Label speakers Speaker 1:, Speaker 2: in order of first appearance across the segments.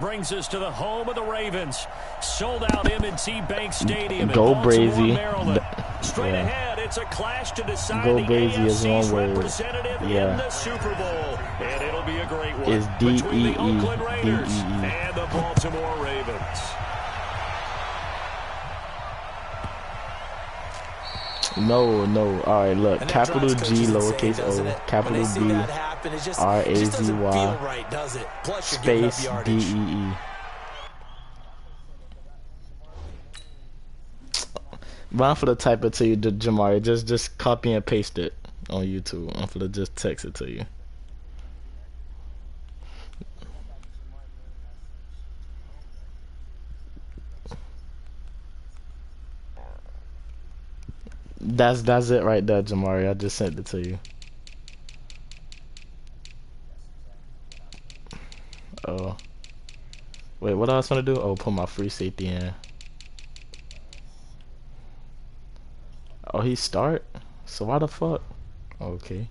Speaker 1: Brings us to the home of the Ravens. Sold out M&T Bank Stadium in
Speaker 2: GoBrazy.
Speaker 1: Maryland. Straight ahead, it's a clash to decide
Speaker 2: GoBrazy is
Speaker 1: AFC's
Speaker 2: one word.
Speaker 1: representative in the Super Bowl. And it'll be a great one
Speaker 2: It's
Speaker 1: between the Oakland Raiders
Speaker 2: D-E-E.
Speaker 1: and the Baltimore Ravens.
Speaker 2: No. All right, look. Capital G, lowercase o, capital B, R-A-Z-Y, space D-E-E. But I'm finna type it to you, Jamari. Just copy and paste it on YouTube. I'm finna just text it to you. That's it right there, Jamari. I just sent it to you. Oh. Wait, what else I want to do? Oh, put my free safety in. Oh, he start? So why the fuck? Okay.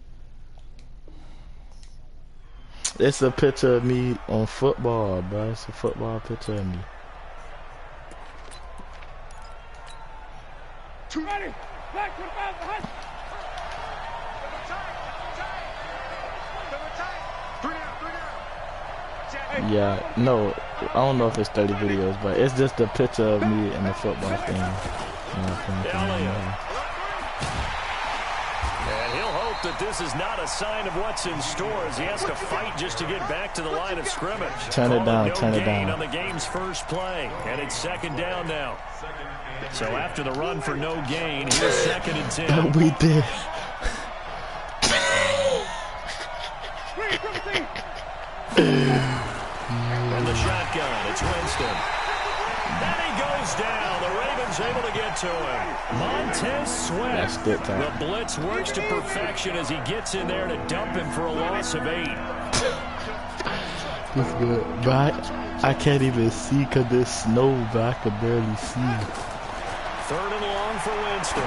Speaker 2: It's a picture of me on football, bro. It's a football picture of me.
Speaker 3: Ready? Back to the back.
Speaker 2: Yeah, no, I don't know if it's 30 videos, but it's just a picture of me in the football thing.
Speaker 1: And he'll hope that this is not a sign of what's in store as he has to fight just to get back to the line of scrimmage.
Speaker 2: Turn it down,
Speaker 1: no
Speaker 2: turn it down.
Speaker 1: On the game's first play, and it's second down now. So after the run for no gain, here's second and 10.
Speaker 2: We did.
Speaker 1: And the shotgun, it's Winston. Then he goes down. The Ravens able to get to him. Montez Sweat.
Speaker 2: That's good time.
Speaker 1: The blitz works to perfection as he gets in there to dump him for a loss of 8.
Speaker 2: That's good. But I can't even see because there's snow, but I can barely see.
Speaker 1: Third and long for Winston.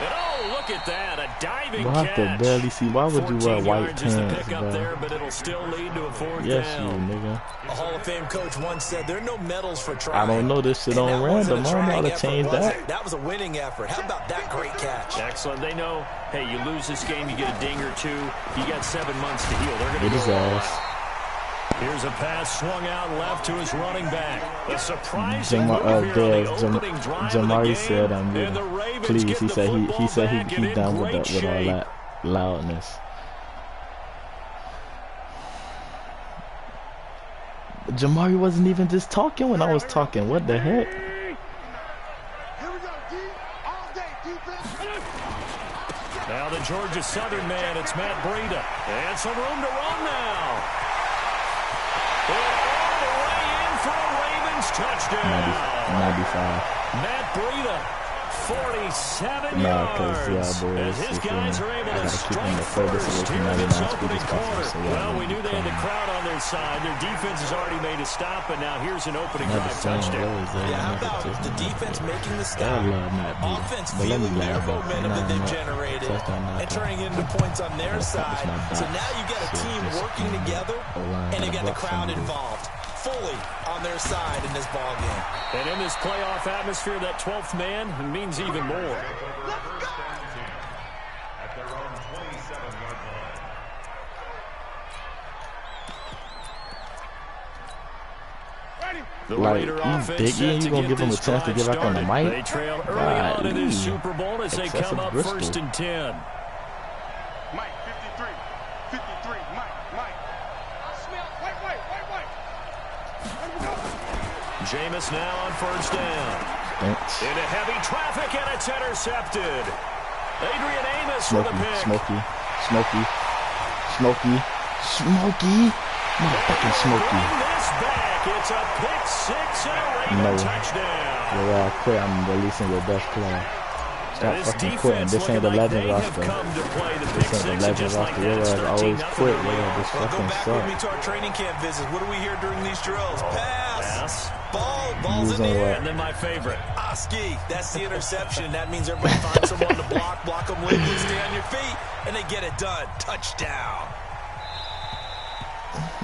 Speaker 1: And oh, look at that, a diving
Speaker 2: Well, I can
Speaker 1: catch.
Speaker 2: barely see. Why would you wear white pants,
Speaker 1: bro?
Speaker 2: bro?
Speaker 1: There, but it'll still lead to a fourth
Speaker 2: Yes,
Speaker 1: down.
Speaker 2: you nigga.
Speaker 4: A Hall of Fame coach once said there are no medals for trying.
Speaker 2: I don't know this shit on random. I don't know how to change that.
Speaker 4: That was a winning effort. How about that great catch?
Speaker 1: Excellent. They know, hey, you lose this game, you get a ding or two. You got 7 months to heal. They're going to
Speaker 2: Get his ass.
Speaker 1: Here's a pass swung out left to his running back. A surprising move here on the opening drive
Speaker 2: Jamari
Speaker 1: of the
Speaker 2: said,
Speaker 1: game. And the Ravens
Speaker 2: please,
Speaker 1: get
Speaker 2: he
Speaker 1: the
Speaker 2: said
Speaker 1: football
Speaker 2: he said
Speaker 1: back
Speaker 2: he
Speaker 1: and in
Speaker 2: done with
Speaker 1: great
Speaker 2: all
Speaker 1: shape.
Speaker 2: that loudness. Jamari wasn't even just talking when I was talking. What the heck?
Speaker 1: Now the Georgia Southern man, it's Matt Breida. And some room to run now. And all the way in for a Ravens touchdown.
Speaker 2: 95.
Speaker 1: Matt Breida, 47 yards. As his guys are able to strike first here in this opening quarter. Well, we knew they had the crowd on their side. Their defense has already made a stop, and now here's an opening drive touchdown.
Speaker 4: Yeah, how about the defense making the stop? Offense feeling their momentum that they've generated and turning it into points on their side. So now you got a team working together, and you got the crowd involved fully on their side in this ball game.
Speaker 1: And in this playoff atmosphere, that 12th man means even more.
Speaker 2: Like, he's biggie, you gonna give him a chance to get back on the mic?
Speaker 1: They trail early on in this Super Bowl as they come up first and 10.
Speaker 3: Mike, 53. 53. Mike. Wait.
Speaker 1: Jameis now on first down. Into heavy traffic, and it's intercepted. Adrian Amos with a pick.
Speaker 2: Smoky. Motherfucking Smoky.
Speaker 1: This back. It's a pick six and a Raven touchdown.
Speaker 2: Yeah, I quit. I'm releasing your best player. Stop fucking quitting. This ain't the legend roster. This ain't the legend roster. Your ass always quit. Yeah, this fucking
Speaker 4: Go back
Speaker 2: sucks.
Speaker 4: with me to our training camp visits. What do we hear during these drills? Pass. Ball's in the air.
Speaker 1: And then my favorite.
Speaker 4: Ski. That's the interception. That means everybody finds someone to block them legally, stay on your feet, and they get it done. Touchdown.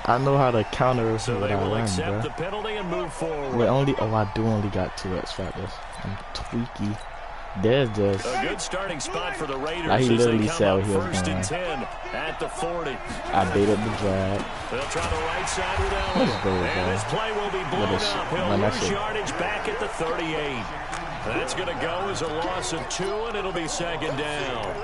Speaker 2: I know how to counter
Speaker 1: so
Speaker 2: what
Speaker 1: they
Speaker 2: I
Speaker 1: will
Speaker 2: run,
Speaker 1: accept
Speaker 2: bro.
Speaker 1: the penalty and move forward.
Speaker 2: Wait, I do only got 2 X factors. I'm tweaky. There's just
Speaker 1: a good starting spot for the Raiders.
Speaker 2: Like he literally said he was
Speaker 1: first
Speaker 2: going.
Speaker 1: and 10 at the 40.
Speaker 2: I baited the drag.
Speaker 1: They'll try the right side with Elliott.
Speaker 2: Let's go,
Speaker 1: and this play will be blown up. He'll lose yardage back at the 38. That's going to go as a loss of 2, and it'll be second down.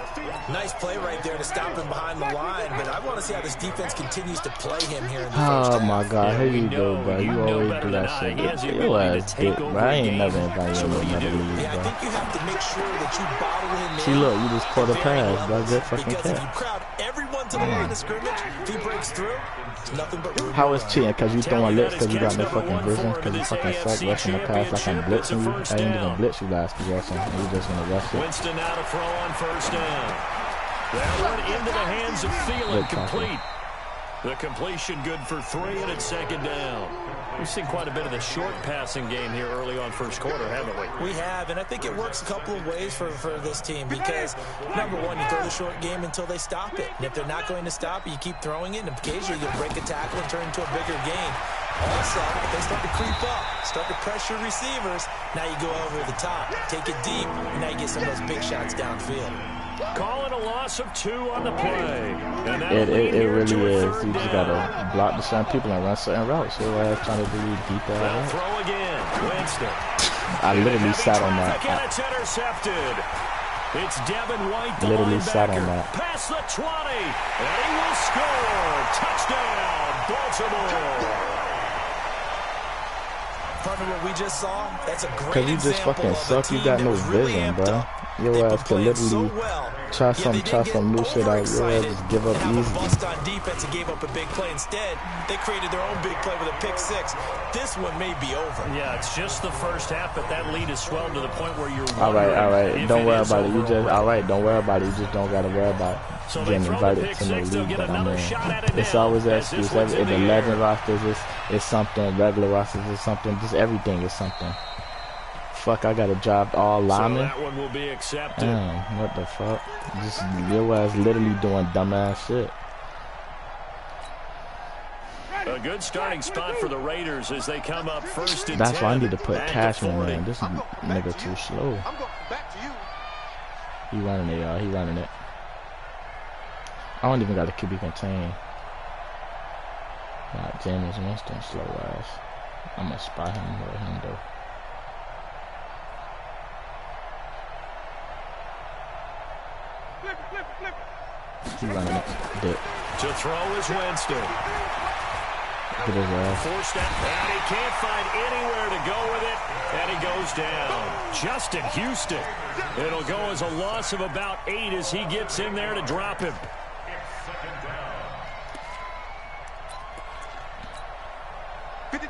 Speaker 4: Nice play right there to stop him behind the line, but I want to see how this defense continues to play him here in the first half.
Speaker 2: Oh my God, here you go, bro. You always do that shit. Your ass dick, bro. I ain't never invited you to another league,
Speaker 4: Yeah, I
Speaker 2: bro.
Speaker 4: think you have to make sure that you bottle him in.
Speaker 2: See, look, you just caught a pass, bro. Good fucking
Speaker 4: Because if you
Speaker 2: catch.
Speaker 4: crowd everyone to the line of scrimmage, if he breaks through, it's nothing but room.
Speaker 2: How is cheating? Because you throwing lips because you got no fucking vision? Because you fucking suck rushing the pass like I'm blitzing you? I ain't even blitz you last possession. You just gonna rush it.
Speaker 1: Winston now to throw on first down. That one into the hands of Thielen, complete. The completion good for 3, and it's second down. We've seen quite a bit of the short passing game here early on first quarter, haven't we?
Speaker 4: We have, and I think it works a couple of ways for this team because, number one, you throw the short game until they stop it. And if they're not going to stop it, you keep throwing it, and occasionally you'll break a tackle and turn into a bigger gain. Also, if they start to creep up, start to pressure receivers, now you go over the top, take it deep, and now you get some of those big shots downfield.
Speaker 1: Calling a loss of 2 on the play. And
Speaker 2: It really is. You just gotta block the certain people and run certain routes. So I was trying to do deep
Speaker 1: they'll throw again. Winston.
Speaker 2: I literally sat on that.
Speaker 1: And it's intercepted. It's Devin White, the
Speaker 2: literally
Speaker 1: linebacker.
Speaker 2: sat on that.
Speaker 1: Past the 20, and he will score. Touchdown, Baltimore.
Speaker 4: Partner, what we just saw, that's a great
Speaker 2: Because you just fucking suck. You got no vision, bro. Your ass could literally try some new shit out. Your ass just give up easy.
Speaker 4: Bust on defense and gave up a big play. Instead, they created their own big play with a pick-6. This one may be over.
Speaker 1: Yeah, it's just the first half, but that lead has swelled to the point where you're
Speaker 2: all right. Don't worry about it. You just don't worry about it. You just don't gotta worry about getting invited to no league. But I mean, it's always an excuse. In the legend rosters, it's something. Regular rosters is something. Just everything is something. Fuck, I gotta drop all linemen.
Speaker 1: So that one will be accepted.
Speaker 2: Damn, what the fuck? Just your ass literally doing dumbass shit.
Speaker 1: A good starting spot for the Raiders as they come up first and 10.
Speaker 2: That's why I need to put Cashman in. This nigga too slow. He running it, y'all. He running it. I don't even got a QB contain. Nah, James Winston slow ass. I'm gonna spy him with him though. He running it. Dip.
Speaker 1: To throw is Winston.
Speaker 2: Get his ass.
Speaker 1: Forced out, and he can't find anywhere to go with it, and he goes down. Justin Houston. It'll go as a loss of about 8 as he gets in there to drop him.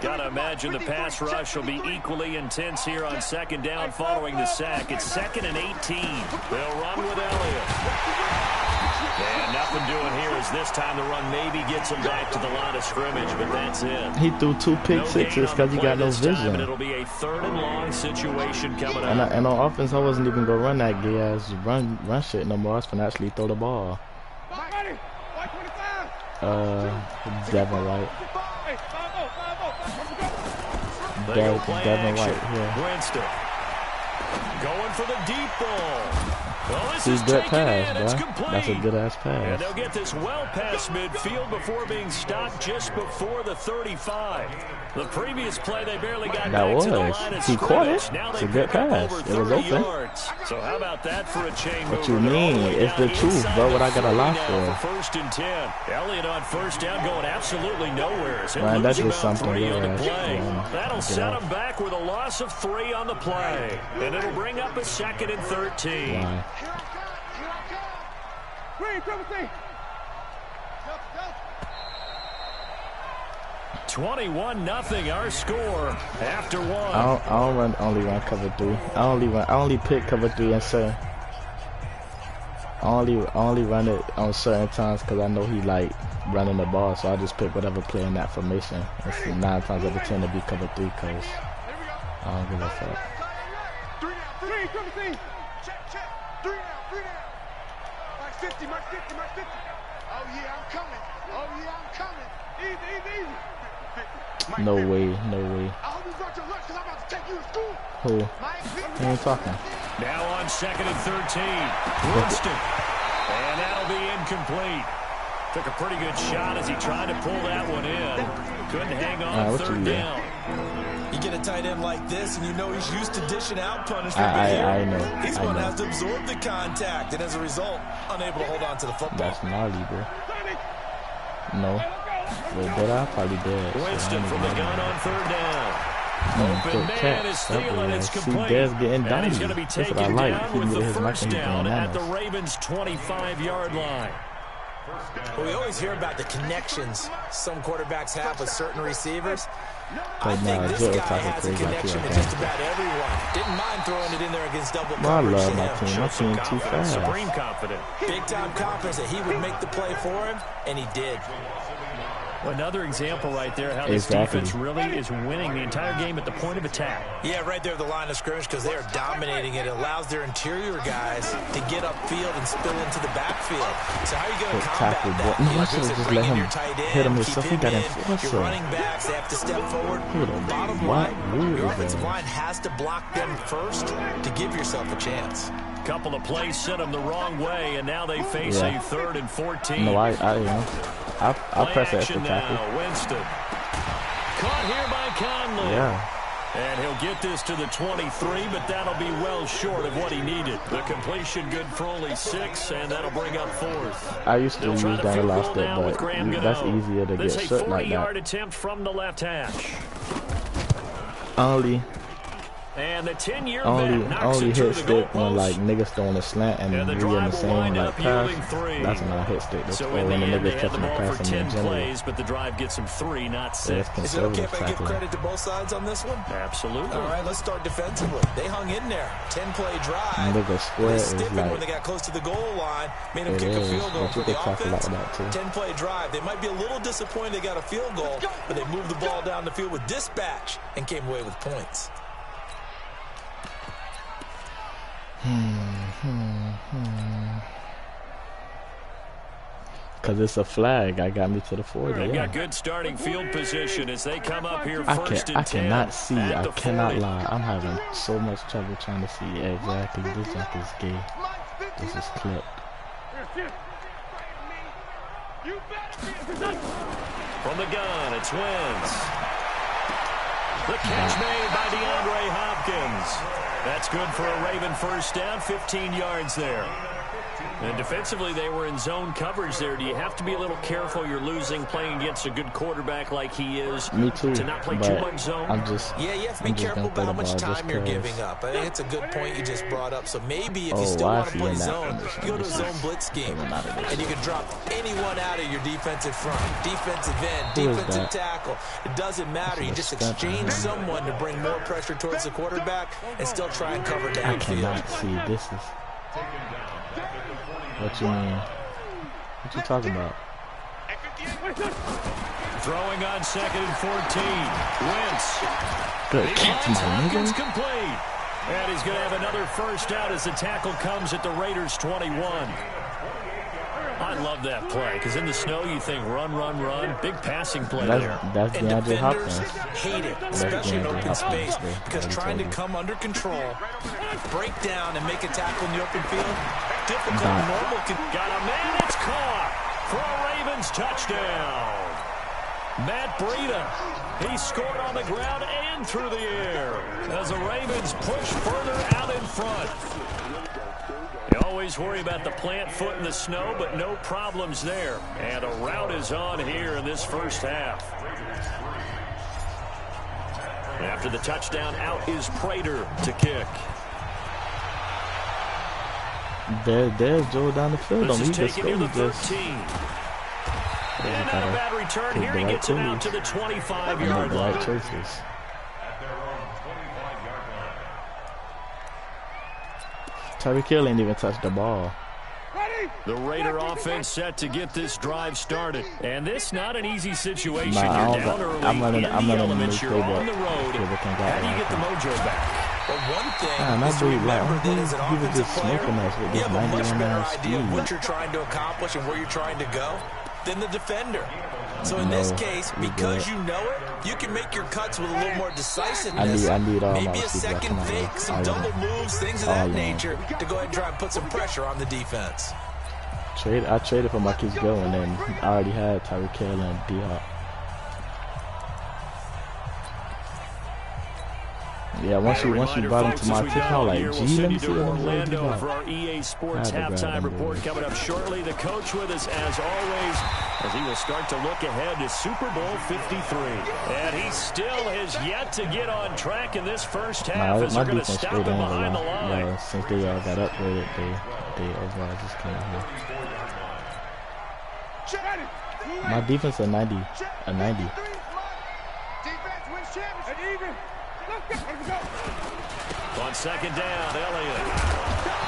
Speaker 1: Gotta imagine the pass rush will be equally intense here on second down following the sack. It's 2nd and 18. They'll run with Elliott. And nothing doing here as this time the run maybe gets him back to the line of scrimmage, but that's it.
Speaker 2: He threw 2 pick-6s because he got no vision.
Speaker 1: And it'll be a 3rd and long situation coming up.
Speaker 2: And on offense, I wasn't even gonna run that gay ass run shit no more. I was gonna actually throw the ball. Devin White. Devin White, yeah.
Speaker 1: Winston going for the deep ball. Well, this
Speaker 2: is good pass,
Speaker 1: bro.
Speaker 2: That's a good ass pass.
Speaker 1: And they'll get this well past midfield before being stopped just before the 35. The previous play, they barely got back to the line of
Speaker 2: He caught it.
Speaker 1: Now
Speaker 2: It's a good pass. It was open.
Speaker 1: Yards. So how about that for a chain
Speaker 2: What
Speaker 1: mover?
Speaker 2: you mean? It's the truth, bro. What I got a lot for?
Speaker 1: 1st and 10. Elliott on first down going absolutely nowhere.
Speaker 2: Man, that's just something.
Speaker 1: That'll set him back with a loss of 3 on the play. And it'll bring up a 2nd and 13.
Speaker 2: Wow.
Speaker 1: 21-0 our score after 1.
Speaker 2: I don't only run cover 3. I only pick cover 3 and say I only run it on certain times because I know he like running the ball, so I just pick whatever play in that formation. It's 9 times out of 10 to be cover 3 because I don't give a fuck.
Speaker 3: 3 down. 50, mark 50. Oh yeah, I'm coming.
Speaker 2: No way, no way. Who? Who ain't talking?
Speaker 1: Now on 2nd and 13. Winston. And that'll be incomplete. Took a pretty good shot as he tried to pull that one in. Couldn't hang on 3rd down.
Speaker 4: You get a tight end like this, and you know he's used to dishing out punishment.
Speaker 2: I know.
Speaker 4: He's going to have to absorb the contact, and as a result, unable to hold on to the football.
Speaker 2: That's gnarly, bro. No. Well, but I probably did.
Speaker 1: Winston from the gun on 3rd down. Open man is stealing. It's complete. And he's going to be taken down with the 1st down at the Ravens' 25-yard line.
Speaker 4: Well, we always hear about the connections some quarterbacks have with certain receivers. I think this guy has a connection with just about everyone. Didn't mind throwing it in there against double coverage.
Speaker 2: I love my team. My team too fast.
Speaker 1: Supreme confident.
Speaker 4: Big-time confidence that he would make the play for him, and he did.
Speaker 1: Another example right there how this defense really is winning the entire game at the point of attack.
Speaker 4: Yeah, right there at the line of scrimmage because they are dominating it. It allows their interior guys to get upfield and spill into the backfield. So how are you going to combat that?
Speaker 2: You should have just let him hit him himself. He got enforcer.
Speaker 4: Your running backs, they have to step forward. Bottom line, your offensive line has to block them first to give yourself a chance.
Speaker 1: Couple of plays sent them the wrong way, and now they face a 3rd and 14.
Speaker 2: No, I press the extra tackle.
Speaker 1: Winston. Caught here by Conley.
Speaker 2: Yeah.
Speaker 1: And he'll get this to the 23, but that'll be well short of what he needed. The completion good for only 6, and that'll bring up 4th.
Speaker 2: I used to use that a lot, but that's easier to get shut like that.
Speaker 1: 40-yard attempt from the left hash. And the 10-year
Speaker 2: only hit stick when like niggas throwing a slant and we in the same like pass. That's when I hit stick. That's
Speaker 1: so
Speaker 2: when the niggas
Speaker 1: catching
Speaker 2: the pass
Speaker 1: for 10 plays, but the drive gets them 3, not 6.
Speaker 4: Is it okay if I give credit to both sides on this one?
Speaker 1: Absolutely.
Speaker 4: All right, let's start defensively. They hung in there. 10-play drive.
Speaker 2: Nigga square is like
Speaker 4: when they got close to the goal line, made them kick a field goal for the offense. 10-play drive. They might be a little disappointed they got a field goal, but they moved the ball down the field with dispatch and came away with points.
Speaker 2: Because it's a flag. I got me to the 40.
Speaker 1: They've got good starting field position as they come up here first and 10.
Speaker 2: I cannot see. I cannot lie. I'm having so much trouble trying to see exactly. This junk is gay. This is clipped.
Speaker 1: From the gun, it's Wentz. The catch made by DeAndre Hopkins. That's good for a Raven 1st down, 15 yards there. And defensively, they were in zone coverage there. Do you have to be a little careful? You're losing playing against a good quarterback like he is.
Speaker 2: Me too.
Speaker 1: To not play too much zone.
Speaker 4: Yeah, you have to be careful about how much time you're giving up. I think it's a good point you just brought up. So maybe if you still want to play zone, you go to a zone blitz scheme. And you can drop anyone out of your defensive front. Defensive end, defensive tackle. It doesn't matter. You just exchange someone to bring more pressure towards the quarterback and still try and cover downfield.
Speaker 2: I cannot see. This is... What you mean? What you talking about?
Speaker 1: Throwing on 2nd and 14. Wentz.
Speaker 2: Good catch, my nigga.
Speaker 1: Complete. And he's going to have another 1st down as the tackle comes at the Raiders' 21. I love that play because in the snow you think run, run, run. Big passing play there.
Speaker 2: That's DeAndre Hopkins.
Speaker 4: Hate it, especially in open space, because trying to come under control, break down, and make a tackle in the open field, difficult. Normal.
Speaker 1: Got a man. It's caught for a Ravens touchdown. Matt Breida. He scored on the ground and through the air as the Ravens push further out in front. You always worry about the plant foot in the snow, but no problems there. And a rout is on here in this 1st half. After the touchdown, out is Prater to kick.
Speaker 2: There's Joe down the field.
Speaker 1: This is taken near the 13. And not a bad return here. He gets him out to the 25-yard line.
Speaker 2: Tyreek Hill ain't even touched the ball.
Speaker 1: The Raider offense set to get this drive started. And this not an easy situation.
Speaker 2: You're
Speaker 1: down early in the elements. You're on the road. How do you get the mojo back?
Speaker 4: Well, one thing is to remember that as an offensive player, you have a much better idea of what you're trying to accomplish and where you're trying to go than the defender. So in this case, because you know it, you can make your cuts with a little more decisiveness.
Speaker 2: I need all
Speaker 4: maybe a second fake, some double moves, things of that nature to go ahead and try and put some pressure on the defense.
Speaker 2: I traded for Marquise Go, and then I already had Tyreek Hill and D-Hop. Yeah, once you brought him to my team, I was like, gee, let me see what
Speaker 1: Orlando for our EA Sports halftime report coming up shortly. The coach with us as always, as he will start to look ahead to Super Bowl 53. And he still has yet to get on track in this first half as they're going to stop him behind the line.
Speaker 2: Yeah, since they all got upgraded, they overall just came here. My defense a 90. A 90.
Speaker 3: Defense wins championship.
Speaker 1: On second down, Elliott.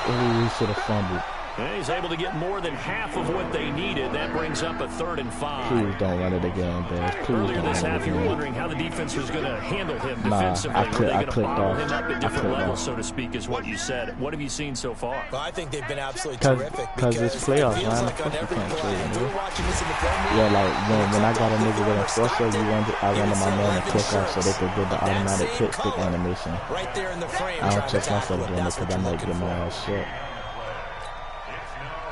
Speaker 2: Oh, he should have fumbled.
Speaker 1: And he's able to get more than half of what they needed. That brings up a 3rd and 5.
Speaker 2: Please don't run it again, Bears.
Speaker 1: Earlier this half, you were wondering how the defense was going to handle him defensively. Were they going to bottle him up at different levels, so to speak, is what you said. What have you seen so far?
Speaker 4: Well, I think they've been absolutely terrific.
Speaker 2: Because it's playoffs, man. Like on every play, yeah, like when I got a nigga with a forcer, I run to my man and click off so they could get the automatic hit stick animation.
Speaker 4: Right there in the frame.
Speaker 2: I don't check myself doing it because I might get my ass shit.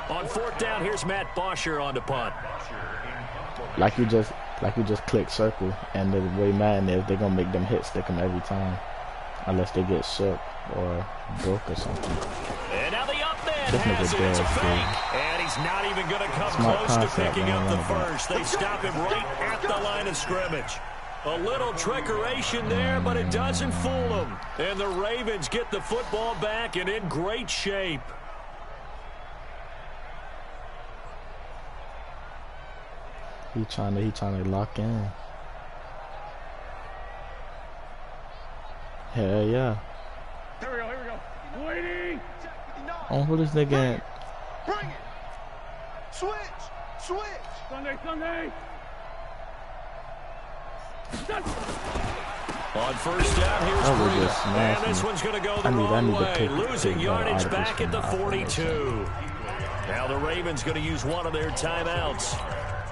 Speaker 1: On 4th down, here's Matt Bosher on to punt.
Speaker 2: Like you just click circle, and the way Madden is, they're gonna make them hit stick them every time, unless they get shook or broke or something.
Speaker 1: And now the up man has it. It's a fake, and he's not even gonna come close to picking up the first. They stop him right at the line of scrimmage. A little trickeration there, but it doesn't fool them. And the Ravens get the football back and in great shape.
Speaker 2: He trying to lock in. Hell yeah.
Speaker 3: Here we go. Waiting.
Speaker 2: Oh, who this nigga at?
Speaker 3: Bring it. Switch. Sunday.
Speaker 1: On 1st down, here's Breida. And this one's going to go the wrong way. Losing yardage back at the 42. Now the Ravens going to use one of their timeouts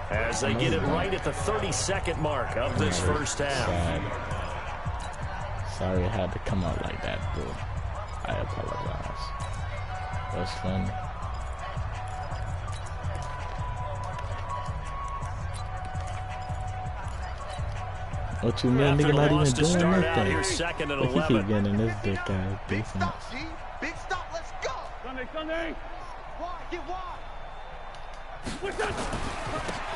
Speaker 1: as they get it right at the 32nd mark of this first half.
Speaker 2: Sorry it had to come out like that, bro. I apologize. That's funny. What you mean, nigga not even doing nothing? Look, he keep getting in this dick ass defense.
Speaker 3: Big stop, let's go. Sunday. Get wide.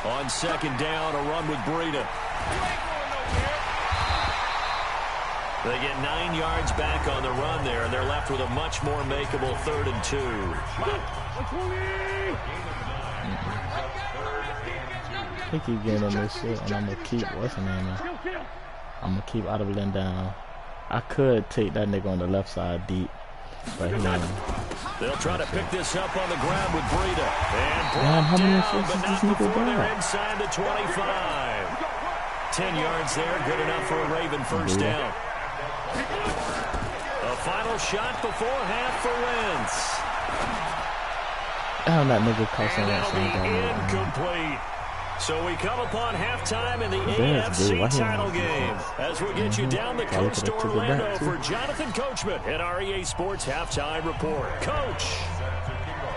Speaker 1: On 2nd down, a run with Breida. They get 9 yards back on the run there, and they're left with a much more makeable 3rd and 2.
Speaker 2: He keep getting in this shit, and I'm gonna keep I'm gonna keep idling down. I could take that nigga on the left side deep, but he ain't.
Speaker 1: They'll try to pick this up on the ground with Breida. And
Speaker 2: how many
Speaker 1: down, but not before they're
Speaker 2: got?
Speaker 1: inside the 25. 10 yards there, good enough for a Raven first down. A final shot before half for Wentz.
Speaker 2: Oh, that nigga crossing
Speaker 1: And
Speaker 2: that
Speaker 1: that'll be
Speaker 2: same
Speaker 1: incomplete. So we come upon halftime in the AFC title game as we get you down the coast to Orlando for Jonathan Coachman at our EA Sports Halftime Report. Coach,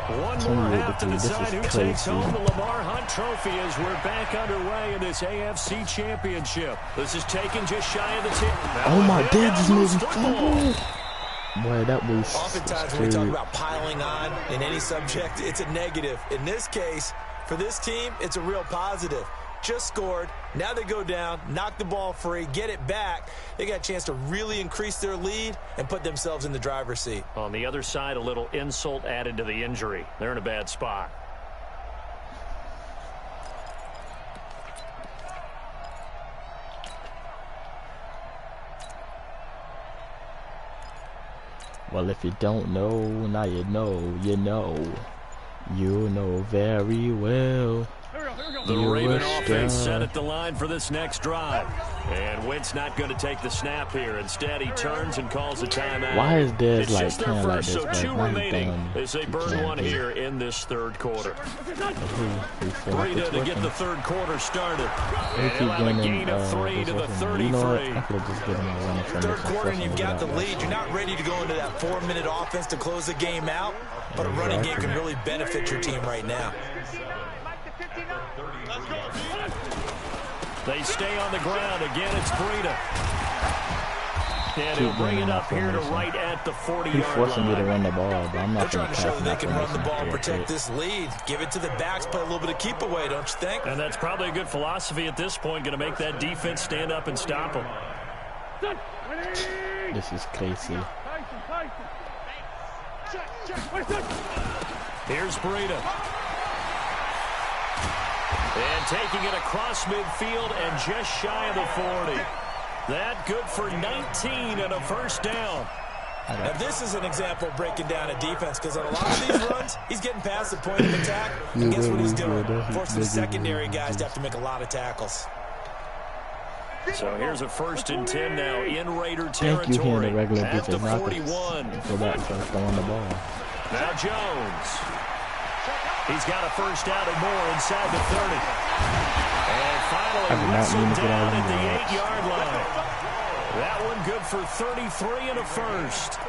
Speaker 1: one more half to decide who takes home the Lamar Hunt Trophy as we're back underway in this AFC Championship. This is taken just shy of the tip.
Speaker 2: Oh my God, this nigga's fumbled. Boy, that was
Speaker 4: oftentimes when we talk about piling on in any subject, it's a negative. In this case, for this team, it's a real positive. Just scored. Now they go down, knock the ball free, get it back. They got a chance to really increase their lead and put themselves in the driver's seat.
Speaker 1: On the other side, a little insult added to the injury. They're in a bad spot.
Speaker 2: Well, if you don't know, now you know, you know. You know very well.
Speaker 1: The Raven offense set at the line for this next drive. And Wentz not going to take the snap here. Instead, he turns and calls a timeout.
Speaker 2: Why is Dez
Speaker 1: it's
Speaker 2: like
Speaker 1: just their first,
Speaker 2: like this?
Speaker 1: so 2 remaining as they burn 1 here in this third quarter. Breida to get the third quarter started. And he'll have a gain of 3 to the 33.
Speaker 4: Third quarter and you've got the lead. You're not ready to go into that 4-minute offense to close the game out, but a running game can really benefit your team right now.
Speaker 1: They stay on the ground. Again, it's Breida. And he'll bring it up here to right at the 40-yard line.
Speaker 2: He's forcing me to run the ball, but I'm not
Speaker 4: trying to show that they can run the ball and protect this lead. Give it to the backs, play a little bit of keep away, don't you think?
Speaker 1: And that's probably a good philosophy at this point, going to make that defense stand up and stop them.
Speaker 2: This is crazy.
Speaker 1: Here's Breida. And taking it across midfield and just shy of the 40. That good for 19 and a first down.
Speaker 4: Now this is an example of breaking down a defense, because on a lot of these runs, he's getting past the point of attack. And guess what he's doing? Forcing the secondary guys to have to make a lot of tackles.
Speaker 1: So here's a 1st and 10 now in Raider territory at the 41.
Speaker 2: Go back to throwing the ball.
Speaker 1: Now Jones. He's got a first down and more inside the 30. And finally whistled down at the 8-yard line. That one good for 33 and a first.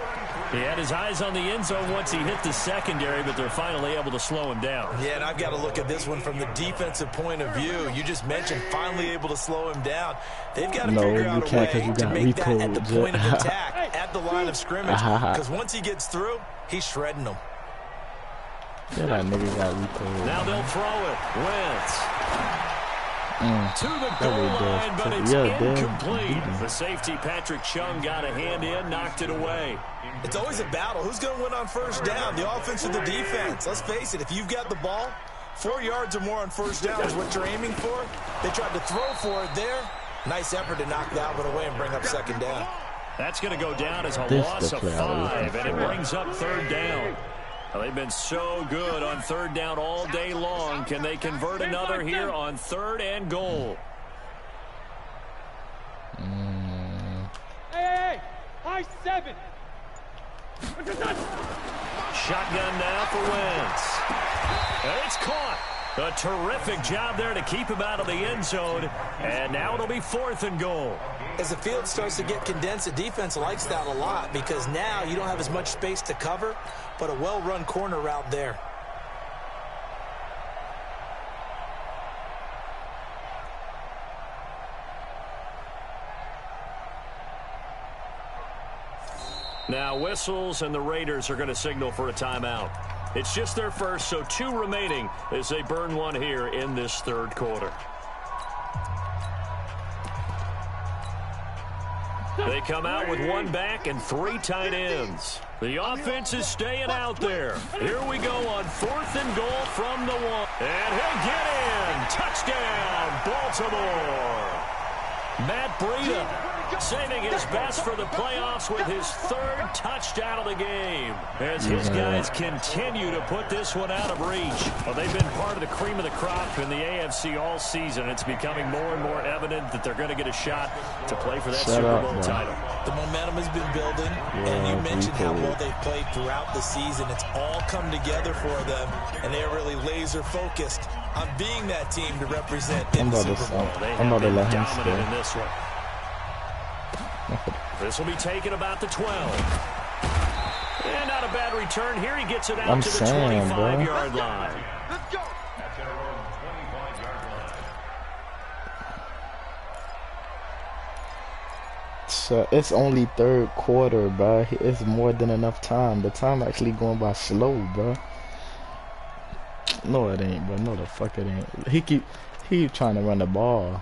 Speaker 1: He had his eyes on the end zone once he hit the secondary, but they're finally able to slow him down.
Speaker 4: Yeah, and I've got to look at this one from the defensive point of view. You just mentioned finally able to slow him down. They've got to figure out a way to make that at the point of attack, at the line of scrimmage. Because once he gets through, he's shredding them.
Speaker 2: Yeah, that nigga got recalled.
Speaker 1: Now they'll throw it. Wentz. To the goal line, but it's incomplete. The safety, Patrick Chung, got a hand in, knocked it away.
Speaker 4: It's always a battle. Who's going to win on first down, the offense or the defense? Let's face it, if you've got the ball, 4 yards or more on first down is what you're aiming for. They tried to throw for it there. Nice effort to knock that one away and bring up second down.
Speaker 1: That's going to go down as a loss of 5, and it brings up third down. Well, they've been so good on third down all day long. Can they convert another here on 3rd and goal?
Speaker 3: Hey, high 7.
Speaker 1: Shotgun now for Wentz. And it's caught. A terrific job there to keep him out of the end zone. And now it'll be 4th and goal.
Speaker 4: As the field starts to get condensed, the defense likes that a lot, because now you don't have as much space to cover, but a well-run corner route there.
Speaker 1: Now whistles, and the Raiders are going to signal for a timeout. It's just their first, so 2 remaining as they burn 1 here in this third quarter. They come out with 1 back and 3 tight ends. The offense is staying out there. Here we go on 4th and goal from the 1. And he'll get in. Touchdown, Baltimore. Matt Breida saving his best for the playoffs with his 3rd touchdown of the game, as his guys continue to put this one out of reach. Well, they've been part of the cream of the crop in the AFC all season. It's becoming more and more evident that they're going to get a shot to play for that Super Bowl title.
Speaker 4: The momentum has been building, and you mentioned how well they've played throughout the season. It's all come together for them, and they're really laser-focused on being that team to represent in the Super Bowl.
Speaker 1: They have been dominant in this one. This will be taken about the 12. And not a bad return here. He gets it out to the 25-yard line.
Speaker 3: Let's go.
Speaker 2: So it's only 3rd quarter, bro. It's more than enough time. The time actually going by slow, bro. No, it ain't, bro. No, the fuck it ain't. He keep trying to run the ball.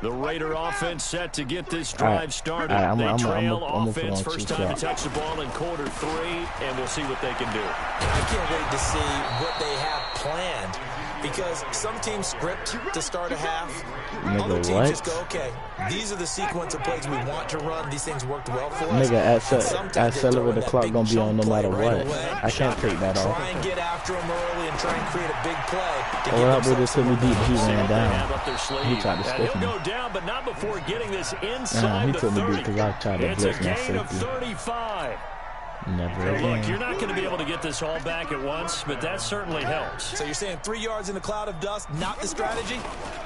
Speaker 1: The Raider offense set to get this drive started. They trail offense first time to touch the ball in quarter 3, and we'll see what they can do.
Speaker 4: I can't wait to see what they have planned, because some teams script to start a half. Other teams just go, okay, these are the sequence of plays we want to run. These things worked well for us.
Speaker 2: Nigga, accelerate the clock gonna be on no matter what. I can't take that off.
Speaker 4: Try and get after them early and try and create a big play. to give themselves some momentum.
Speaker 2: He ran down. He tried to stick
Speaker 1: He'll
Speaker 2: me.
Speaker 1: go down, but not before getting this inside
Speaker 2: He
Speaker 1: the
Speaker 2: took me
Speaker 1: 30.
Speaker 2: deep because I tried to
Speaker 1: It's
Speaker 2: blitz
Speaker 1: a
Speaker 2: my
Speaker 1: gain of
Speaker 2: safety.
Speaker 1: 35.
Speaker 2: Never
Speaker 1: Look,
Speaker 2: again.
Speaker 1: you're not going to be able to get this all back at once, but that certainly helps.
Speaker 4: So you're saying 3 yards in a cloud of dust, not the strategy?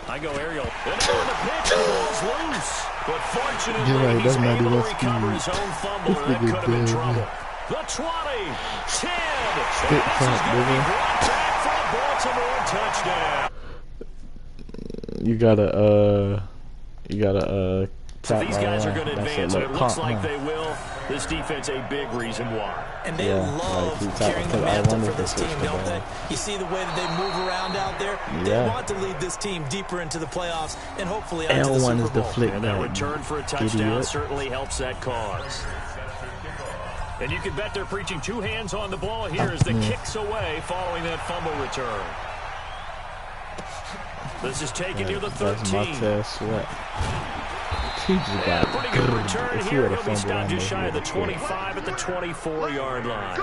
Speaker 1: I go aerial. And on the pitch, the ball's loose. But fortunately,
Speaker 2: You're right,
Speaker 1: he's
Speaker 2: doesn't matter
Speaker 1: able to
Speaker 2: what
Speaker 1: recover
Speaker 2: speed.
Speaker 1: his own fumble,
Speaker 2: This
Speaker 1: or that
Speaker 2: nigga
Speaker 1: could have been
Speaker 2: dead,
Speaker 1: trouble.
Speaker 2: man.
Speaker 1: The 20, 10.
Speaker 2: Stick
Speaker 1: And this is
Speaker 2: front,
Speaker 1: going to be
Speaker 2: nigga.
Speaker 1: brought back for a Baltimore touchdown.
Speaker 2: You gotta
Speaker 1: So these guys are going to advance, and it looks
Speaker 2: pump,
Speaker 1: like they will. This defense, a big reason why.
Speaker 4: And they love carrying the mantle for this team, don't they? You see the way that they move around out there? They want to lead this team deeper into the playoffs and hopefully onto the Super Bowl.
Speaker 1: And that return for a touchdown certainly helps that cause. And you can bet they're preaching two hands on the ball here as the kicks away following that fumble return. This is taken near the 13.
Speaker 2: That's my test.
Speaker 1: Yeah, pretty good return here. He'll be stopped just shy of the 25 at the 24-yard line.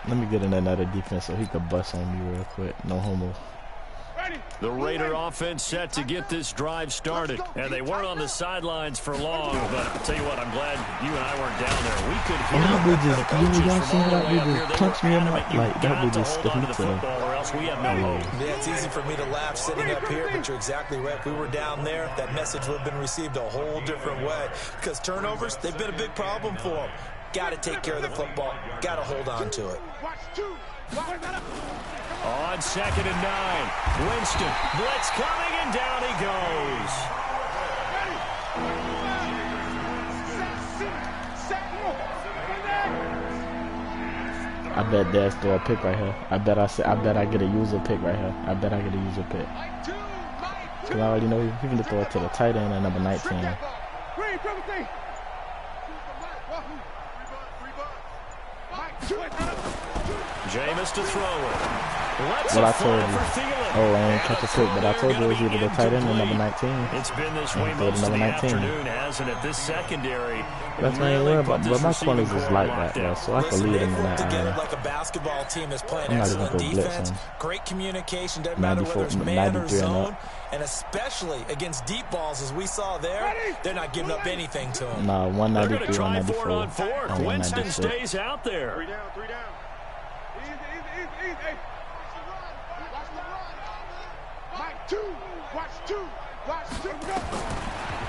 Speaker 2: Let me get in another defense so he could bust on me real quick. No homo.
Speaker 1: The Raider offense set to get this drive started. And they weren't on the sidelines for long, but I'll tell you what, I'm glad you and I weren't down there. We could hear the coaches from all the way up here. They were adamant, you've got to hold on to the football or else we have no hope.
Speaker 4: Yeah, it's easy for me to laugh sitting up here, but you're exactly right. If we were down there, that message would have been received a whole different way. Because turnovers, they've been a big problem for them. Got to take care of the football. Got to hold on to it.
Speaker 1: On 2nd and 9, Winston, blitz coming, and down he goes.
Speaker 2: I bet Dad's throw a pick right here. I bet I get a user pick right here. I bet I get a user pick. Because I already know he can throw it to the tight end at number 19.
Speaker 1: Jameis to throw it.
Speaker 2: What I told you. Oh, I ain't catch a pick, but I told you it was either the tight end or number 19.
Speaker 1: It's been this way most of the afternoon, hasn't it? This secondary.
Speaker 2: That's what I ain't worried about. But my corners is like that, bro. So I can lead them in that area.
Speaker 4: Like a basketball team that's playing
Speaker 2: I'm not even
Speaker 4: excellent
Speaker 2: gonna go blitz
Speaker 4: defense.
Speaker 2: him.
Speaker 4: Great communication. Doesn't matter whether it's man or
Speaker 2: 93 and
Speaker 4: zone.
Speaker 2: up.
Speaker 4: And especially against deep balls, as we saw there, they're not giving up anything to them.
Speaker 2: Nah, 193, 194.
Speaker 1: On fourth. Winston stays out there.
Speaker 3: 3 down, 3 down. Easy. Hey. Mike, 2. Watch 2.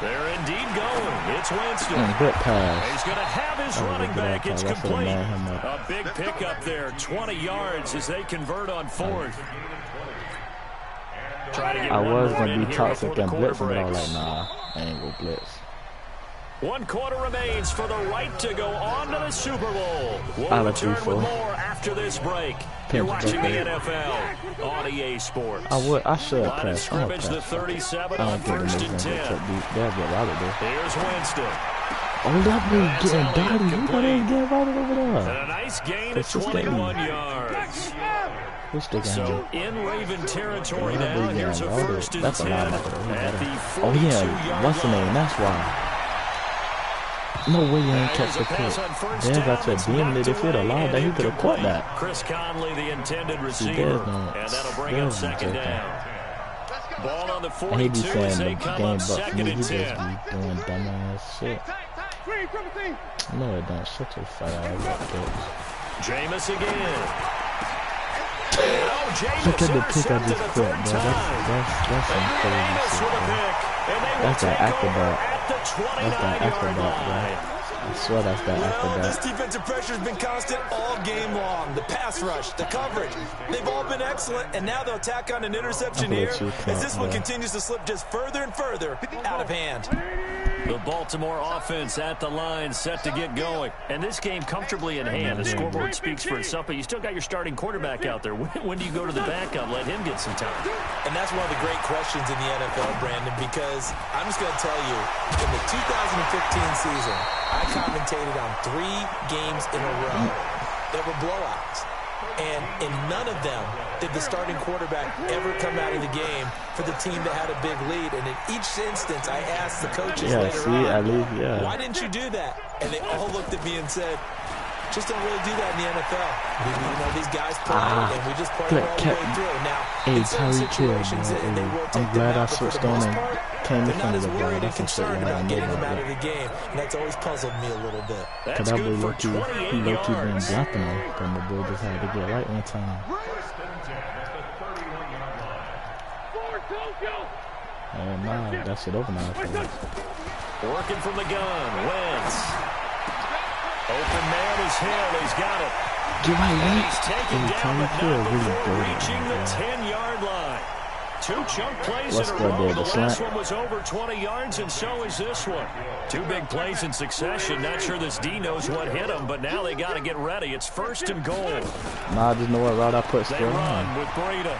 Speaker 1: They're indeed going. It's Winston.
Speaker 2: Good pass.
Speaker 1: He's going to have his running back. It's complete. A big pickup there. 20 yards as they convert on fourth.
Speaker 2: I was going to be toxic and blitzing, but I was like, nah, I ain't going to blitz.
Speaker 1: 1 quarter remains for the right to go on to the Super Bowl. We'll return with more after this break. You're watching the NFL on EA Sports.
Speaker 2: I should
Speaker 1: Line of
Speaker 2: press.
Speaker 1: scrimmage the 37 on 1st and 10. Here's Winston.
Speaker 2: Oh, that boy getting dirty. You got him getting routed over there.
Speaker 1: And a nice gain of 21 yards. So in Raven territory now, here's a 1st and 10 at the 42-yard line.
Speaker 2: Oh yeah, what's the name? That's why. No way you ain't catch the pick. Dan got to beam it. If he'd allowed that, he could have caught that.
Speaker 1: Chris Conley, the intended receiver, and that'll bring up 2nd down. Ball on the 42 as they come up 2nd and 10.
Speaker 2: He doing dumbass shit. No, it don't. Shut your fat ass.
Speaker 1: Jameis again. Oh,
Speaker 2: look at the pick I just put, bro. That's some crazy shit, bro. That's that acrobat. That's that acrobat, bro. I swear that's that acrobat.
Speaker 4: This defensive pressure has been constant all game long. The pass rush, the coverage, they've all been excellent, and now they'll tack on an interception here as this one continues to slip just further and further out of hand.
Speaker 1: The Baltimore offense at the line, set to get going. And this game comfortably in hand. The scoreboard speaks for itself, but you still got your starting quarterback out there. When do you go to the backup? Let him get some time.
Speaker 4: And that's one of the great questions in the NFL, Brandon, because I'm just going to tell you, in the 2015 season, I commentated on 3 games in a row that were blowouts. And in none of them did the starting quarterback ever come out of the game for the team that had a big lead. And in each instance, I asked the coaches later on, why didn't you do that? And they all looked at me and said, just don't really do that in the NFL. You know, these guys play, and we just play all the way through. Now, in certain situations, they will take them out, but for the most part, they're not as worried and concerned about getting them out of the game. And that's always puzzled me a little bit.
Speaker 1: That's good for 28 yards.
Speaker 2: Been jumping on, but the boy just had to get right one time. And now, that's it over now.
Speaker 1: Working from the gun, Wentz. Open man is Hill. He's got it. And he's taken down, but not before reaching the 10-yard line. 2 chunk plays in a row. The last one was over 20 yards, and so is this one. 2 big plays in succession. Not sure this D knows what hit him, but now they got to get ready. It's 1st and goal.
Speaker 2: Nah, I just know what route I put
Speaker 1: still. They run with Breida.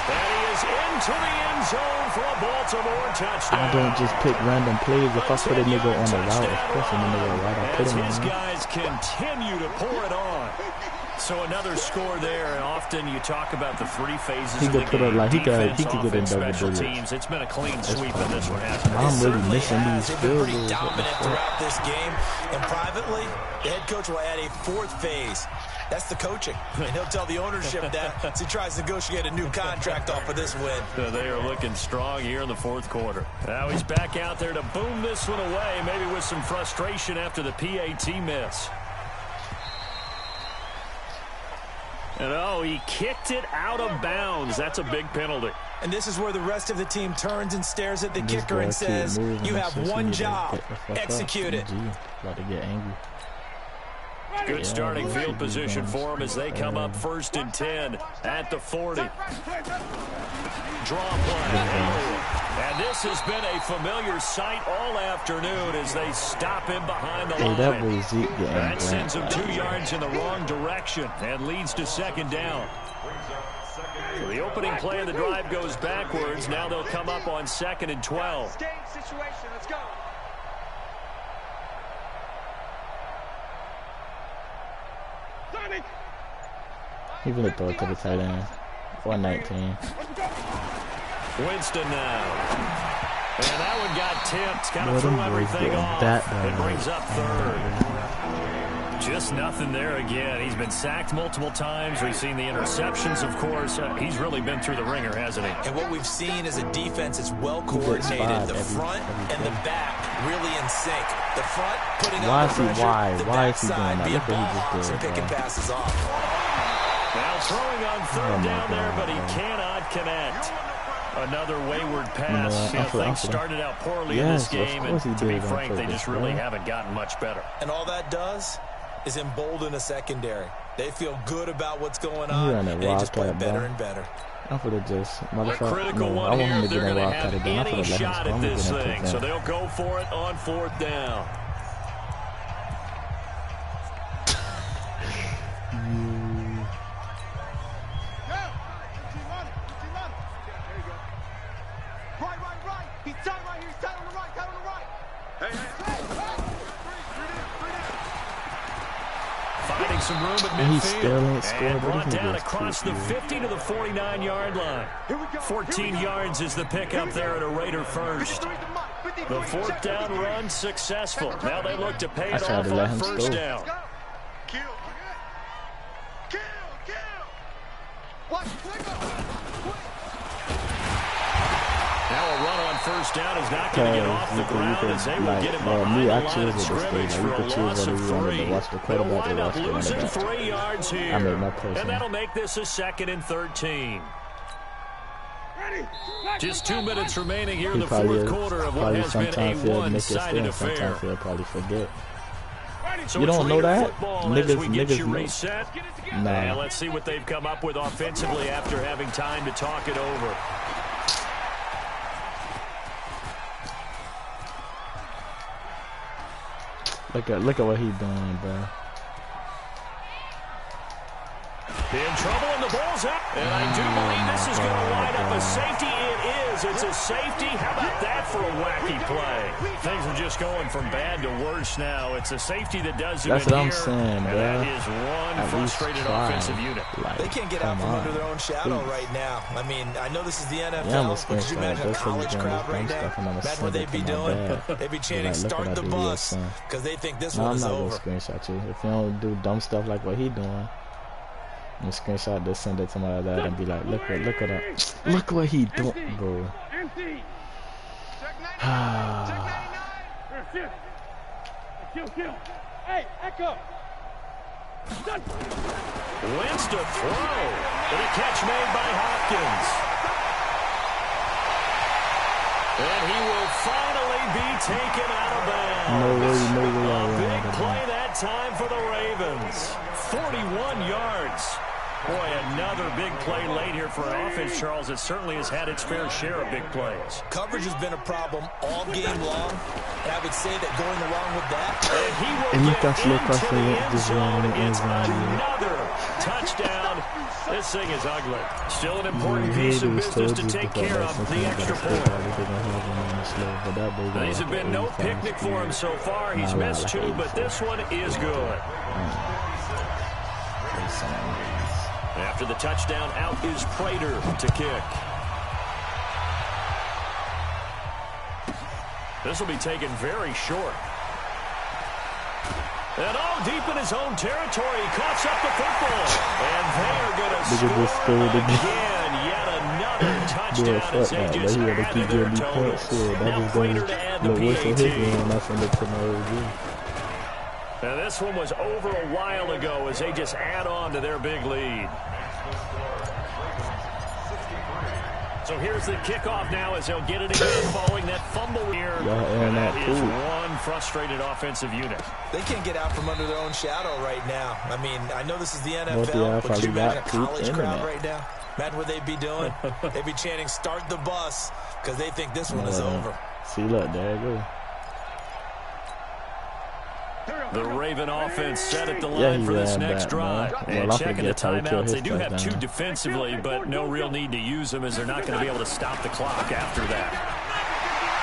Speaker 1: And he is into the end zone for a Baltimore touchdown.
Speaker 2: I don't just pick random plays. If I put a nigga on the route, of course I'm gonna go right. I put him on.
Speaker 1: His guys continue to pour it on. So another score there, and often you talk about the 3 phases of the game.
Speaker 2: Like he could get in double
Speaker 1: special
Speaker 2: digits.
Speaker 1: teams. It's been a clean sweep in this one, hasn't it?
Speaker 2: I'm really missing these field goals.
Speaker 4: Dominant throughout this game, and privately, the head coach will add a 4th phase. That's the coaching, and he'll tell the ownership that as he tries to negotiate a new contract off of this win.
Speaker 1: They are looking strong here in the 4th quarter. Now he's back out there to boom this one away, maybe with some frustration after the PAT miss. And he kicked it out of bounds. That's a big penalty.
Speaker 4: And this is where the rest of the team turns and stares at the kicker and says, you have one job, execute it.
Speaker 2: About to get angry.
Speaker 1: Good starting field position for them as they come up 1st and 10 at the 40. Draw play. And this has been a familiar sight all afternoon as they stop him behind the line. That sends him 2 yards in the wrong direction and leads to 2nd down. So the opening play of the drive goes backwards. Now they'll come up on 2nd and 12.
Speaker 3: Let's go.
Speaker 2: He's going to throw it to the tight end. 419.
Speaker 1: Winston now. And that one got tipped. Kind of threw everything off. It brings up 3rd. Just nothing there again. He's been sacked multiple times. We've seen the interceptions, of course. He's really been through the ringer, hasn't he?
Speaker 4: And what we've seen is a defense that's well coordinated. The front and the back really in sync. The front putting on the pressure. The backside being ball hawks and picking passes off.
Speaker 1: Now throwing on 3rd down there, but he cannot connect. Another wayward pass. Things started out poorly in this game, and to be frank, they just really haven't gotten much better.
Speaker 4: And all that does is embolden a secondary. They feel good about what's going on, and they just play better and better.
Speaker 2: I'm gonna just
Speaker 1: a critical one here. They're going to have any shot at this thing, so they'll go for it on 4th down.
Speaker 3: Right. He's tight right here. He's tight on the right. Hey.
Speaker 1: Finding some room at midfield. And brought down across the 50 to the 49-yard line. 14 yards is the pickup there at a Raider first. The 4th down run successful. Now they look to pay it off on 1st down.
Speaker 3: Kill.
Speaker 1: Now a run on 1st down is not going to get off the ground as they will get him behind the line of scrimmage for a loss of 3. They'll wind up losing 3 yards here. And that'll make this a 2nd and 13. Just 2 minutes remaining here in the 4th quarter of what has been a one-sided affair. So
Speaker 2: you don't know that?
Speaker 1: Niggas reset.
Speaker 2: Nah.
Speaker 1: And let's see what they've come up with offensively after having time to talk it over.
Speaker 2: Look at what he's doing, bro.
Speaker 1: In trouble, and the ball's out. And I do believe this is going to wind up a safety. It is. It's a safety. How about that for a wacky play? Things are just going from bad to worse now. It's a safety that does it.
Speaker 2: That's what I'm saying, bro.
Speaker 1: That is one frustrated offensive unit.
Speaker 4: Like, they can't get out from under their own shadow right now. I mean, I know this is the NFL, but could you imagine a college crowd right now? Imagine what they'd be doing. They'd be chanting, start the bus, because they think this one is over.
Speaker 2: I'm not going to screenshot you. If you don't do dumb stuff like what he doing, I'm gonna screenshot this, send it to somebody like that, and be like, look what he doing, bro.
Speaker 3: Hey, Echo.
Speaker 1: Wins to throw, and a catch made by Hopkins. And he will finally be taken out of bounds. A big play that time for the Ravens. 41 yards. Boy, another big play late here for an offense, Charles. It certainly has had its fair share of big plays.
Speaker 4: Coverage has been a problem all game long, and I would say that going along with that,
Speaker 1: and he will get into the end zone. It's another touchdown. This thing is ugly. Still an important piece of business to take care of, the extra point. These have been no picnic for him so far. He's missed 2, but this one is good. After the touchdown, out is Prater to kick. This will be taken very short. And deep in his own territory, he coughs up the football. And they are going to score again. Yet another touchdown as they just added their total. Now Prater to add the PAT. Now this one was over a while ago as they just add on to their big lead. So here's the kickoff now as they'll get it again following that fumble here. And that is one frustrated offensive unit.
Speaker 4: They can't get out from under their own shadow right now. I mean, I know this is the NFL, but could you imagine a college crowd right now? Imagine what they'd be doing. They'd be chanting, start the bus, because they think this one is over.
Speaker 2: See, look, there you go.
Speaker 1: The Raven offense set at the line for this next drive. And checking the timeouts, they do have 2 defensively, but no real need to use them as they're not going to be able to stop the clock after that.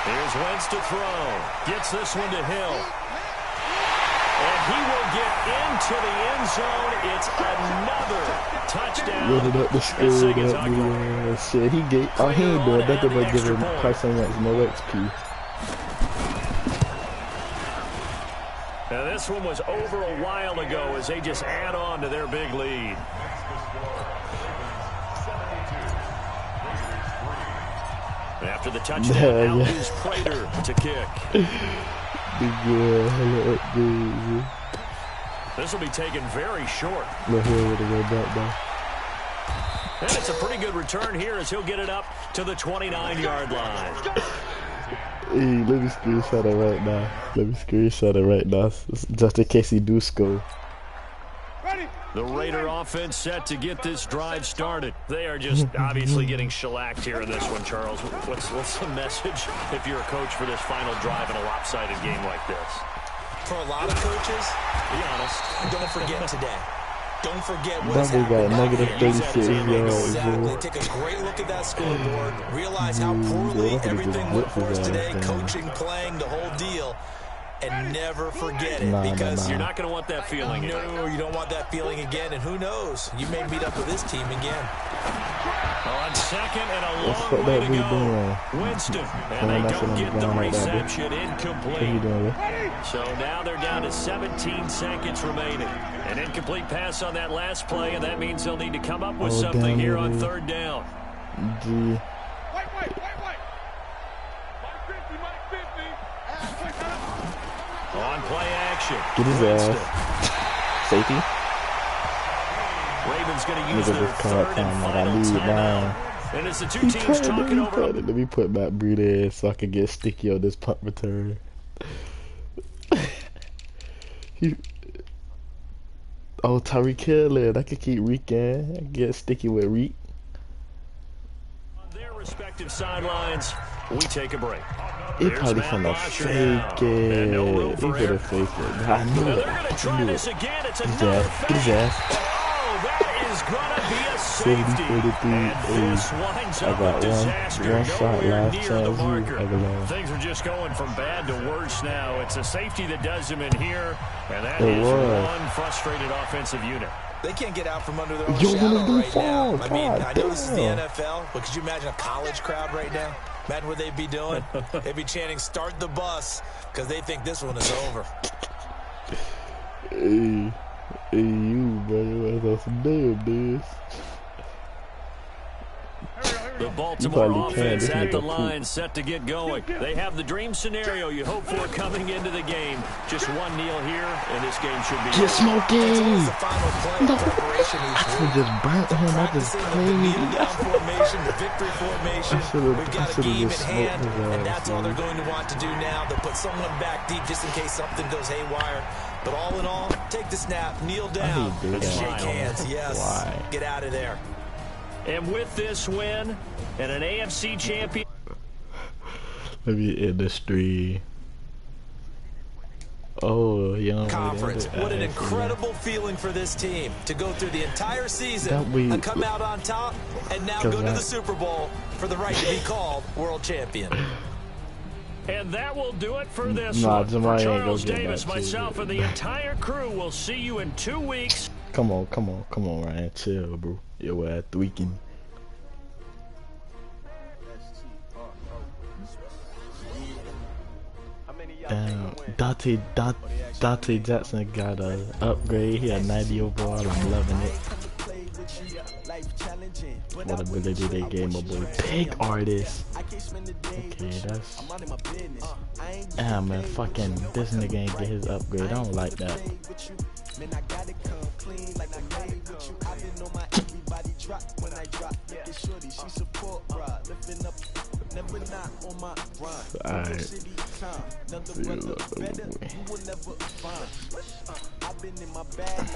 Speaker 1: Here's Wentz to throw. Gets this one to Hill. And he will get into the end zone. It's another touchdown.
Speaker 2: Loaded up the score. He ain't doing nothing but giving Carson Wentz no XP.
Speaker 1: Now this one was over a while ago as they just add on to their big lead. After the touchdown, out is Prater to kick. This will be taken very short. And it's a pretty good return here as he'll get it up to the 29-yard line.
Speaker 2: Hey, let me screenshot it right now. Just in case he do score.
Speaker 1: The Raider offense set to get this drive started. They are just obviously getting shellacked here in this one, Charles. What's the message if you're a coach for this final drive in a lopsided game like this?
Speaker 4: For a lot of coaches,
Speaker 1: be honest,
Speaker 4: don't forget today. Don't forget what's happening.
Speaker 2: Negative 36 yards.
Speaker 4: Exactly. Take a great look at that scoreboard. Realize how poorly everything went for us today. Coaching, playing, the whole deal. And never forget it, because
Speaker 1: you're not going to want that feeling.
Speaker 4: No, you don't want that feeling again. And who knows? You may meet up with this team again.
Speaker 1: On second and a long way to go. Winston, and they don't get the reception. Incomplete. So now they're down to 17 seconds remaining. An incomplete pass on that last play, and that means they'll need to come up with something here on 3rd down.
Speaker 3: Wait.
Speaker 1: On play action.
Speaker 2: Get his ass. Safety.
Speaker 1: Ravens going to use their 3rd and final timeout. And it's the 2 teams talking over.
Speaker 2: Let me put Matt Breed in so I can get sticky on this punt return. Tyreek Hill, I could keep Reek in. I can get sticky with Reek.
Speaker 1: On their respective sidelines, we take a break.
Speaker 2: He probably finna fake it. He finna fake it. I knew it.
Speaker 1: They're going to try this again. It's
Speaker 2: Get his ass.
Speaker 1: Oh, that is is going to be a safety. And this winds up a disaster. Nowhere near the marker. Things are just going from bad to worse now. It's a safety that does him in here, and that is one frustrated offensive unit.
Speaker 4: They can't get out from under their own shadow right now. I mean, I know this is the NFL, but could you imagine a college crowd right now? Imagine what they'd be doing. They'd be chanting, "Start the bus," because they think this one is over.
Speaker 2: Hey, you, bro, that's some damn this.
Speaker 1: The Baltimore offense at the line, set to get going. They have the dream scenario you hope for coming into the game. Just 1-0 here, and this game should be
Speaker 2: just smoking. No, I just burnt him. I just played.
Speaker 4: The victory formation. We've got a game at hand, and that's all they're going to want to do now. They'll put someone back deep just in case something goes haywire. But all in all, take the snap, kneel down, and shake hands. Yes, get out of there.
Speaker 1: And with this win and an AFC champion.
Speaker 2: Let me end the stream. Oh, yeah.
Speaker 4: Conference. What an incredible feeling for this team to go through the entire season and come out on top, and now go to the Super Bowl for the right to be called world champion.
Speaker 1: And that will do it for this one. For Charles Davis, myself, and the entire crew, will see you in 2 weeks.
Speaker 2: Come on, Ryan. Chill, bro. Yo, ass tweaking. Damn, Dante Jackson got a upgrade. He had 90 overall. I'm loving it. What ability they gave my boy Pig Artist. Okay, that's... Damn, man, fucking this nigga ain't get his upgrade. I don't like that. Alright.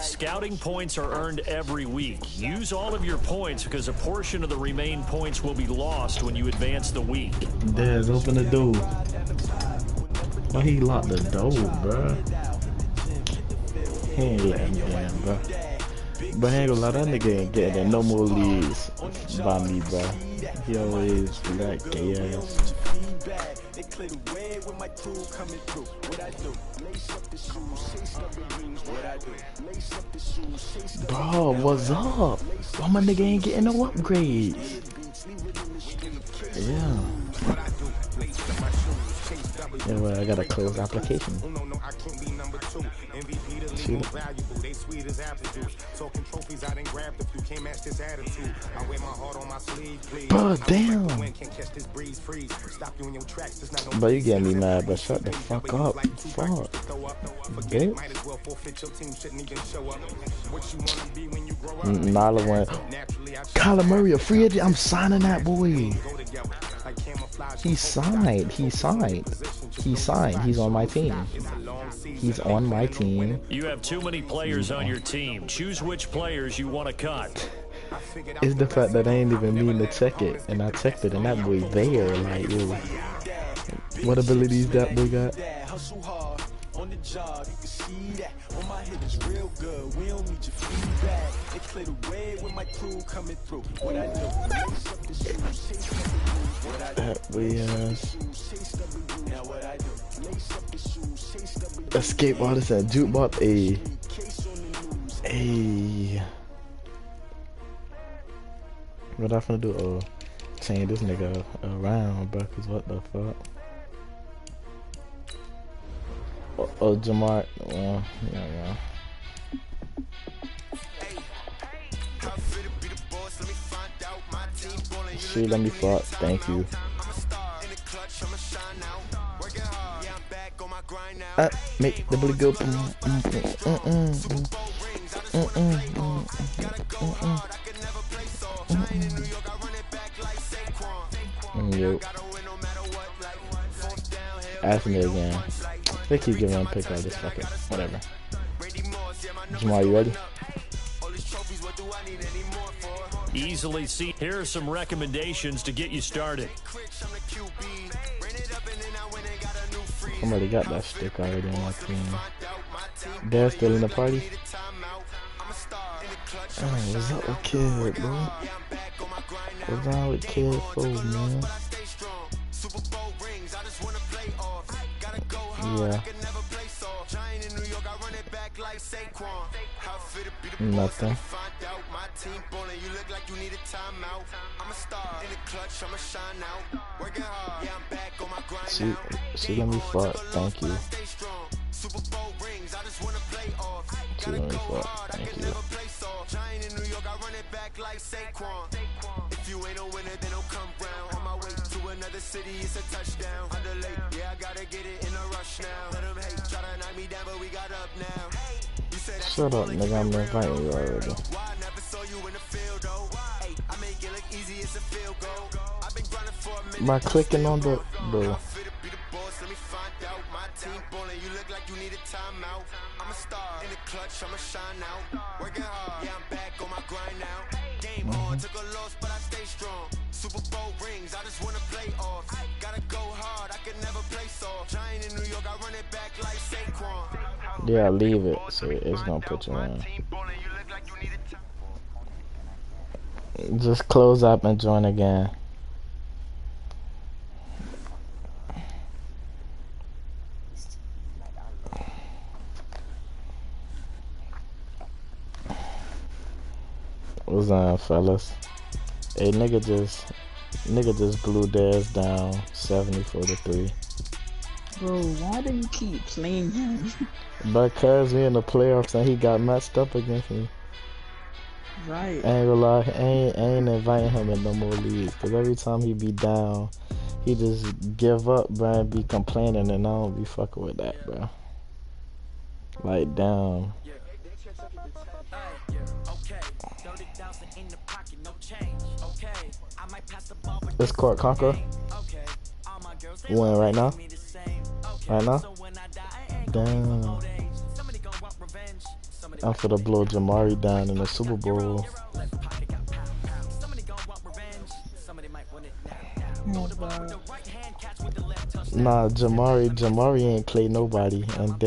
Speaker 1: Scouting points are earned every week. Use all of your points because a portion of the remaining points will be lost when you advance the week.
Speaker 2: Dez, open the door. Why he locked the door, bruh? He ain't letting me in, bruh. But I ain't gonna lie, that nigga ain't getting no more leads by me, bruh. He always like gay ass. Bro, what's up? Why my nigga ain't getting no upgrades? Yeah. Yeah, well, I gotta close application. See bro, damn. But you getting me mad, but shut the fuck up. Fuck. Bitch. Nala went. Kyler Murray, a free agent. I'm signing that boy. He signed. He's on my team. He's on my team.
Speaker 1: You have too many players on your team. Choose which players you want to cut.
Speaker 2: It's the fact that I ain't even mean to check it, and I checked it, and that boy there, like, yo, what abilities that boy got? On the job, you can see that. On my head is real good. We don't need your feedback. They clear the way with my crew coming through. What I do? That we now what I do? Escape artist and jukebox. A. What I finna do? Oh, change this nigga around, bro. Cause what the fuck? Oh, Jamar. Yeah. See, let me fuck. Thank you. Make the bully go. Yo. Ask me again. They keep giving him pick out this fucking whatever. Jamal, you ready?
Speaker 1: Easily see. Here are some recommendations to get you started.
Speaker 2: Somebody got that stick already on my team. They're still in the party. Hey, what's up with Kid, bro? What's wrong with Kid for, man? Yeah. Nothing. She let me fuck. Thank you. She let me fuck. Thank you. If you ain't a winner, then don't come round. On my way to another city, it's a touchdown. Underlay, yeah, I gotta get it in a rush now. Let them hate, try to knock me down, but we got up now. Shut up, nigga, I'm inviting you already. By clicking on the bro. I'm a star in the clutch, I'ma shine out. Working hard, yeah, I'm back on my grind now. Game on, took a loss, but I stay strong. Super Bowl rings, I just wanna play off. Gotta go hard, I can never play soft. Giant in New York, I run it back like Saquon. Yeah, leave it, so it's gonna put you on. Just close up and join again. What's up, fellas? Hey, nigga just blew theirs down 70-3.
Speaker 5: Bro, why do you keep playing him?
Speaker 2: Because we in the playoffs and he got matched up against me.
Speaker 5: Right.
Speaker 2: I ain't gonna lie, I ain't inviting him in no more leagues. Cause every time he be down, he just give up, bro, and be complaining, and I don't be fucking with that, bro. Like, damn. This court conquer. Win right now. Right now. Damn. I'm for to blow Jamari down in the Super Bowl. Nah, Jamari ain't play nobody, and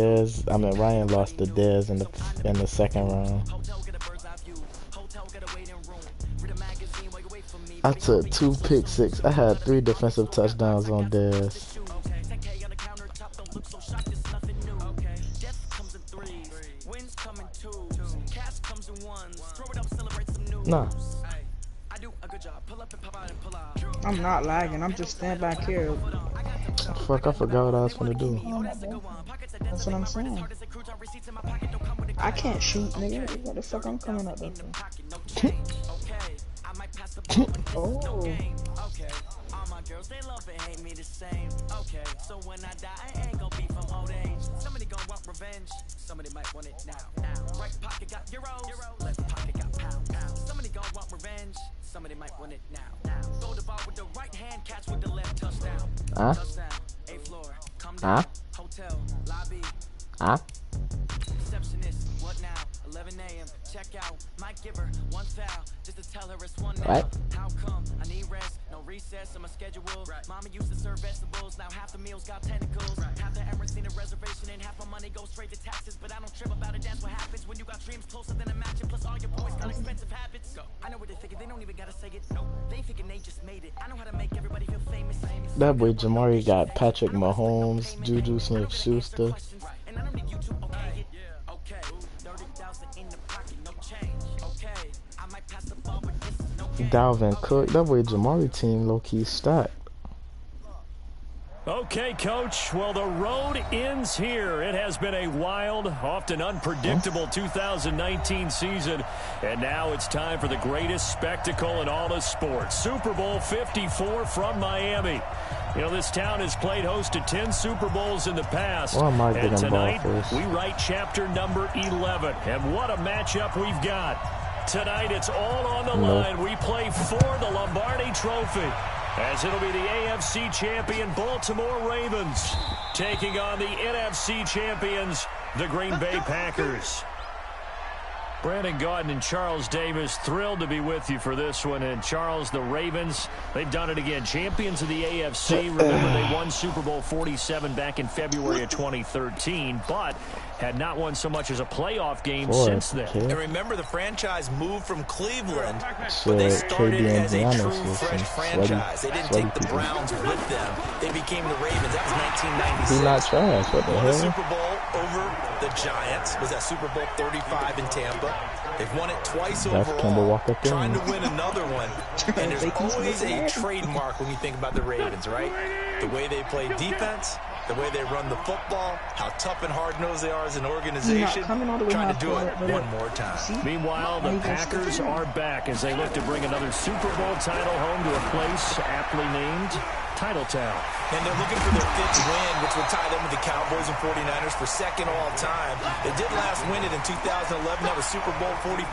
Speaker 2: Ryan lost to Dez in the second round. I took 2 pick six. I had 3 defensive touchdowns on Dez. Nah.
Speaker 5: I'm not lagging. I'm just standing back here.
Speaker 2: Fuck, I forgot what I was gonna do.
Speaker 5: That's what I'm saying. I can't shoot, nigga. What the fuck I'm coming up there for? Oh.
Speaker 2: Somebody might want it now. Right pocket got euros, left pocket got pounds. Somebody gon' want revenge. Somebody might want it now. Go the ball with the right hand, catch with the left, touchdown. Touchdown. A floor, come down. Hotel, lobby. Receptionist, what now? 11 a.m. Check out. Might give her 1 foul just to tell her it's 1 now. How come? I need rest. No recess on my schedule. Mama used to serve vegetables. Now half the meals got tentacles. Half the Emirates need a reservation and half my money goes straight to taxes. But I don't trip about it. That's what happens when you got dreams closer than a match. And plus all your boys got expensive habits. I know what they're thinking. They don't even gotta say it. No, they thinking they just made it. I know how to make everybody feel famous. That boy Jamari got Patrick Mahomes, Juju Smith-Schuster. Dalvin Cook. That boy Jamari team low-key stacked.
Speaker 1: Okay, Coach. Well, the road ends here. It has been a wild, often unpredictable 2019 season. And now it's time for the greatest spectacle in all of sports. Super Bowl 54 from Miami. You know, this town has played host to 10 Super Bowls in the past. And tonight, we write chapter number 11. And what a matchup we've got. Tonight, it's all on the line. We play for the Lombardi Trophy, as it'll be the AFC champion Baltimore Ravens taking on the NFC champions, the Green Bay Packers. Brandon Gaudin and Charles Davis, thrilled to be with you for this one. And Charles, the Ravens, they've done it again. Champions of the AFC. Remember, they won Super Bowl 47 back in February of 2013, but had not won so much as a playoff game since then.
Speaker 4: And remember, the franchise moved from Cleveland, but they started as a true fresh franchise. They didn't take the Browns with them. They became the Ravens. That was 1996.
Speaker 2: He's not trash. What the
Speaker 4: hell?
Speaker 2: hell?
Speaker 4: The Super Bowl over the Giants was that Super Bowl 35 in Tampa. They've won it twice overall, trying to win another one. And there's always a trademark when you think about the Ravens, right? The way they play defense, the way they run the football, how tough and hard-nosed they are as an organization, trying to do it one more time.
Speaker 1: Meanwhile, the Packers are back as they look to bring another Super Bowl title home to a place aptly named Titletown.
Speaker 4: And they're looking for their 5th win, which will tie them with the Cowboys and 49ers for 2nd all-time. They did last win it in 2011. That was Super Bowl 45.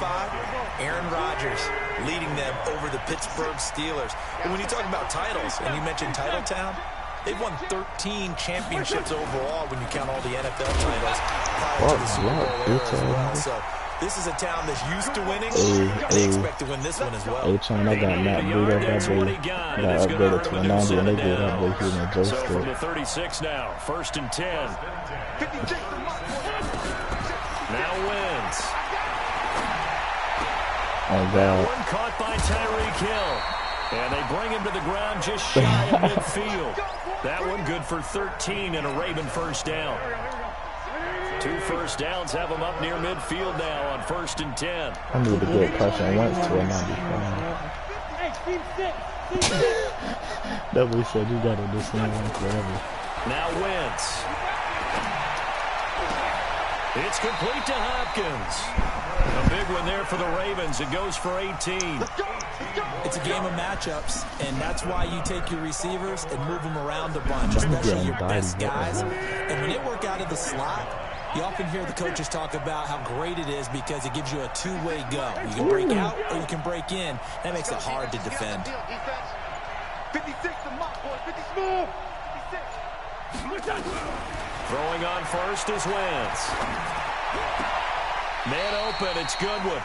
Speaker 4: Aaron Rodgers leading them over the Pittsburgh Steelers. And when you talk about titles, and you mentioned Titletown, they've won 13 championships overall when you count all the NFL titles prior to the Super Bowl era as well. So this is a town that's used to winning, and they expect to win this one as well.
Speaker 2: I got Matt Breed up that boy. Got upgraded to a 90, and they did that boy here in the
Speaker 1: So from the 36 now, 1st and 10. Now wins.
Speaker 2: Oh, God.
Speaker 1: One caught by Tyreek Hill. And they bring him to the ground just shy of midfield. That one good for 13 and a Raven first down. 2 first downs have them up near midfield now on 1st and 10.
Speaker 2: I need to get pressure once to a 95. That boy said you got to do something forever.
Speaker 1: Now Wentz. It's complete to Hopkins. A big one there for the Ravens. It goes for 18.
Speaker 4: It's a game of matchups, and that's why you take your receivers and move them around a bunch, especially your best guys. And when they work out of the slot, you often hear the coaches talk about how great it is because it gives you a two-way go. You can break out or you can break in. That makes it hard to defend.
Speaker 3: 56 to Mott, boy. 56.
Speaker 1: Throwing on first is Wentz. Man open, it's Goodwin.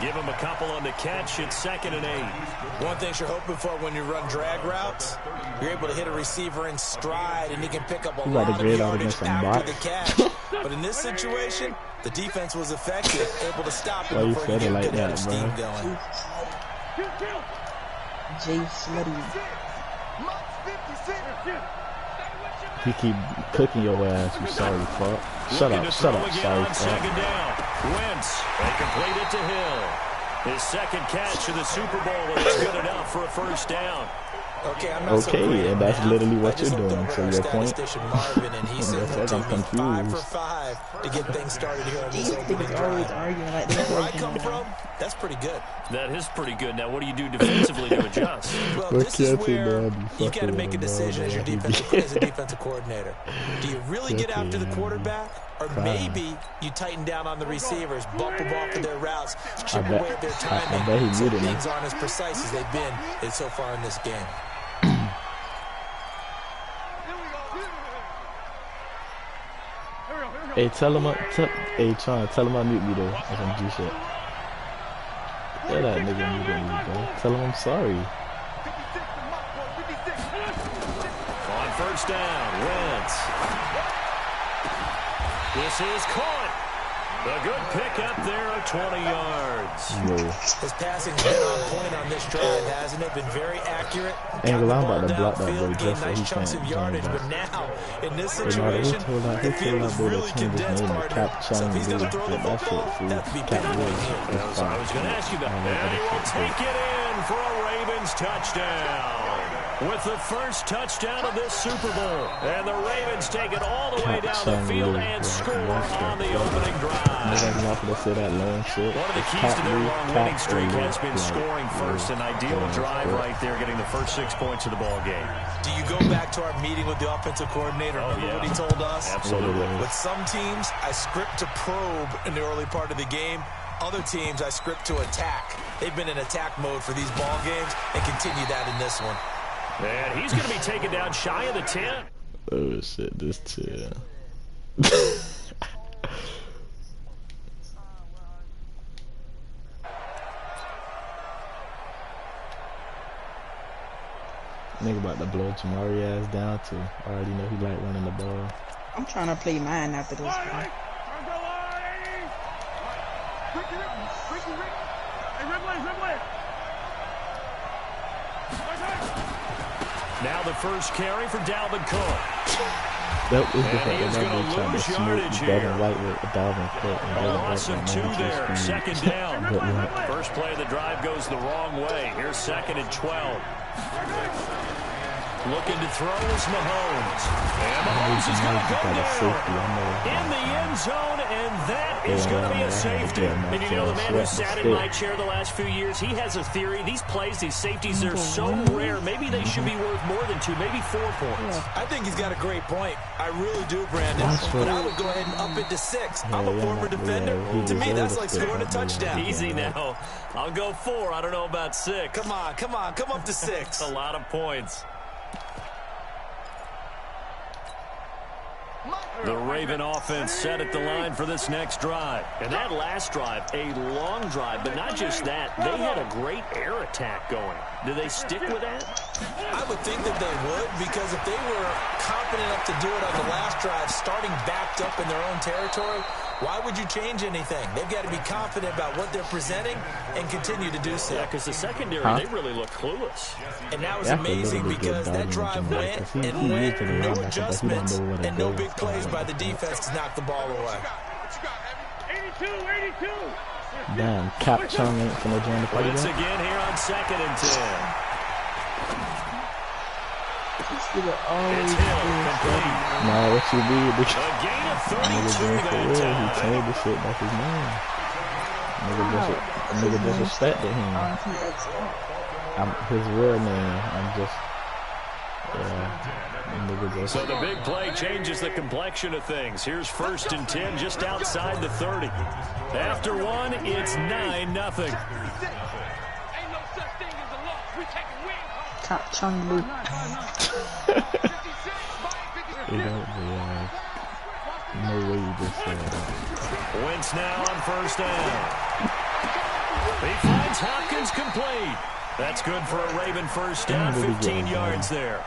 Speaker 1: Give him a couple on the catch. It's 2nd and 8.
Speaker 4: One thing you're hoping for when you run drag routes, you're able to hit a receiver in stride, and he can pick up a lot of yardage after the catch. But in this situation, the defense was effective, able to stop him before he could get that steam going.
Speaker 5: Jay Slutty.
Speaker 2: You keep cooking your ass, you sorry fuck. Shut up, sorry fuck.
Speaker 1: Wentz, they complete it to Hill. His 2nd catch of the Super Bowl, and it's good enough for a first down.
Speaker 4: Okay, I'm not
Speaker 2: and that's literally what you're doing. So your point?
Speaker 4: Marvin, and he said
Speaker 2: I'm confused.
Speaker 4: 5 for 5 to get things started here on this opening
Speaker 5: always
Speaker 4: drive.
Speaker 5: arguing like
Speaker 4: Where I come from, that's pretty good.
Speaker 1: That is pretty good. Now, what do you do defensively to adjust?
Speaker 4: Well, this is where you got to make a decision as a defensive coordinator. Do you really get after the quarterback? Or maybe you tighten down on the receivers, bump them off of their routes, chip away at their timing, so things aren't as precise as they've been so far in this game.
Speaker 2: Hey, tell him I mute me though. If I'm G shit. Tell that nigga mute me, bro. Tell him I'm sorry.
Speaker 1: On first down, Wentz. This is caught. A good pickup there of 20 yards.
Speaker 4: His passing's been on point on this drive, hasn't it? Been very accurate.
Speaker 2: Ain't I'm about to block that boy just so he
Speaker 4: chunks of
Speaker 2: can't
Speaker 4: yardage, but now in this situation, the field is really condensed, partner. So if he's going to throw the football, that'd be big right here.
Speaker 1: I was going to ask you that. And he will take it in for a Ravens touchdown. With the first touchdown of this Super Bowl. And the Ravens take it all the way down the field and score on the opening drive. One of the keys to their long winning streak has been scoring first. An ideal drive right there, getting the first 6 points of the ball game.
Speaker 4: Do you go back to our meeting with the offensive coordinator? Remember what he told us?
Speaker 1: Absolutely.
Speaker 4: With some teams, I script to probe in the early part of the game. Other teams, I script to attack. They've been in attack mode for these ball games and continue that in this one.
Speaker 1: And he's going to be taken down shy of the 10.
Speaker 2: Oh shit, this 10. Nigga about to blow Jamari ass down too. I already know he like running the ball.
Speaker 5: I'm trying to play mine after this one.
Speaker 1: Now the first carry for Dalvin Cook.
Speaker 2: That was the fact that I'm trying to smoke Devin White with Dalvin Cook.
Speaker 1: A loss of 2 there. Second down. First play of the drive goes the wrong way. Here's 2nd and 12. Looking to throw is Mahomes. And Mahomes is going to go down in the end zone, and that is going to be a safety. And you know, the man who sat in my chair the last few years, he has a theory. These plays, these safeties, they're so rare. Maybe they should be worth more than 2, maybe 4 points.
Speaker 4: I think he's got a great point. I really do, Brandon. But I would go ahead and up it to 6. I'm a former defender. To me, that's like scoring a touchdown.
Speaker 1: Easy now. I'll go 4. I don't know about 6.
Speaker 4: Come on. Come up to 6.
Speaker 1: A lot of points. The Raven offense set at the line for this next drive. And that last drive, a long drive, but not just that. They had a great air attack going. Do they stick with that?
Speaker 4: I would think that they would, because if they were confident enough to do it on the last drive, starting backed up in their own territory, why would you change anything? They've got to be confident about what they're presenting and continue to do so.
Speaker 1: Yeah, because the secondary, they really look clueless.
Speaker 4: And that was amazing because that drive went and went, no adjustments, and no big plays by the defense to knock the ball away.
Speaker 3: 82.
Speaker 2: Damn, Cap Chung ain't finna join the party.
Speaker 1: Once again here on 2nd and 10. It's Hill, complete.
Speaker 2: Nah, what you do?
Speaker 1: A gain of 32 that
Speaker 2: He
Speaker 1: time.
Speaker 2: changed the shit back his name. Nigga disrespected him. His real name.
Speaker 1: So the big play changes the complexion of things. Here's 1st and 10 just outside the 30. After 1, it's 9-0.
Speaker 5: Cap Chung Luke.
Speaker 2: No way you just said that.
Speaker 1: Wentz now on 1st down. He finds Hopkins complete. That's good for a Raven 1st down, 15 yards there.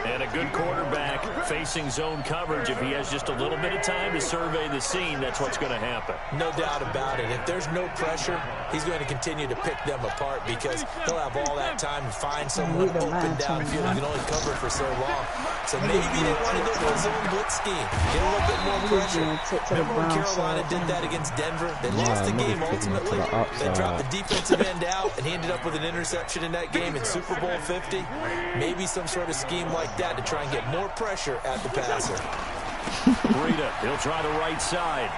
Speaker 1: And a good quarterback facing zone coverage. If he has just a little bit of time to survey the scene, that's what's going to happen.
Speaker 4: No doubt about it. If there's no pressure, he's going to continue to pick them apart because he'll have all that time to find someone open downfield who can only cover for so long. So maybe they want to go to a zone blitz scheme, get a little bit more pressure. Remember when Carolina did that against Denver? They lost the game ultimately. They dropped the defensive end out, and he ended up with an interception in that game in Super Bowl 50. Maybe some sort of scheme like that to try and get more pressure at the passer.
Speaker 1: Rita, he'll try the right side.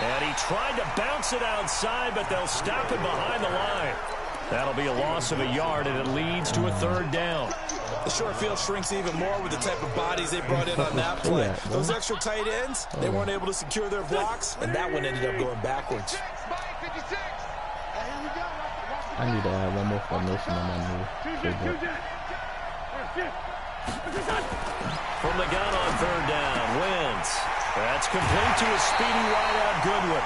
Speaker 1: And he tried to bounce it outside, but they'll stop him behind the line. That'll be a loss of a yard, and it leads to a 3rd down.
Speaker 4: The short field shrinks even more with the type of bodies they brought in on that play. Those extra tight ends, they weren't able to secure their blocks, and that one ended up going backwards.
Speaker 2: I need to add one more formation on my new.
Speaker 1: From the gun on 3rd down, Wentz. That's complete to a speedy wideout Goodwin.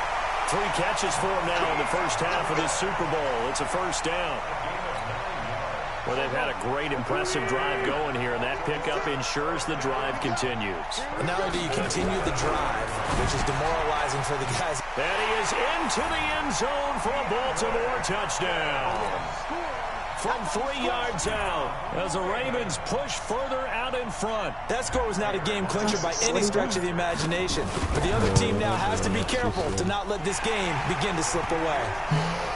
Speaker 1: 3 catches for him now in the first half of this Super Bowl. It's a 1st down. Well, they've had a great, impressive drive going here, and that pickup ensures the drive continues.
Speaker 4: And not only do you continue the drive, which is demoralizing for the guys.
Speaker 1: And he is into the end zone for a Baltimore touchdown. From 3 yards out, as the Ravens push further out in front.
Speaker 4: That score was not a game clincher by any stretch of the imagination. But the other team now has to be careful to not let this game begin to slip away.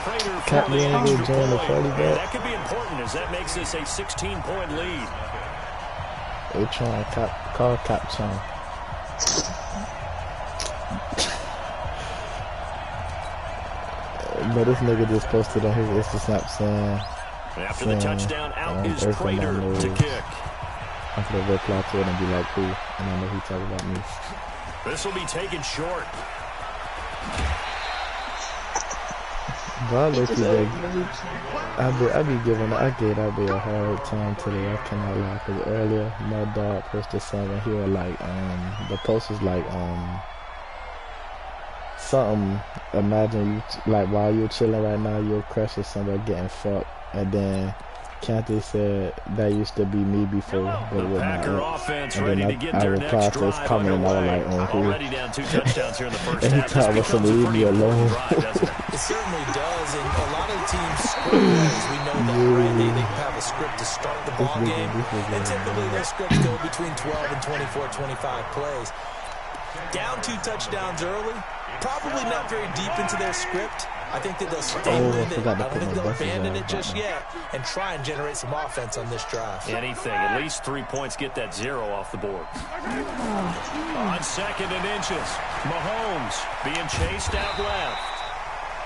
Speaker 1: Prater for the extra point. That could be important as that makes this a 16-point lead.
Speaker 2: They trying to call Cap Chung. But this nigga just posted on his Insta Snap saying,
Speaker 1: after the touchdown, out is Prater to kick.
Speaker 2: I'm going to reply to it and be like, cool. And I know he talking about me.
Speaker 1: This will be taken short.
Speaker 2: Bro, I be giving a hard time today. I cannot lie. Because earlier, my dog posted something. He was like, the post was like, something, imagine you, like while you're chilling right now, you're crushing somebody getting fucked. And then Kante said that used to be me before, but with my
Speaker 1: offense
Speaker 2: and
Speaker 1: ready
Speaker 2: then
Speaker 1: to get
Speaker 2: I
Speaker 1: their
Speaker 2: replied
Speaker 1: next
Speaker 2: to his
Speaker 1: drive
Speaker 2: comment and I was
Speaker 1: underway.
Speaker 2: like, oh,
Speaker 1: Already down 2 touchdowns here in the first
Speaker 2: every
Speaker 1: half.
Speaker 2: time I said leave me alone.
Speaker 1: Drive, doesn't it?
Speaker 4: It certainly does, and a lot of the teams score ways. We know that, right? They have a script to start the ball game, and typically those scripts go between 12 and 24, 25 plays. Down 2 touchdowns early, probably not very deep into their script. I think that they'll stay with it. I don't think they'll abandon it just yet and try and generate some offense on this drive.
Speaker 1: Anything. At least 3 points. Get that 0 off the board. On 2nd and inches, Mahomes being chased out left.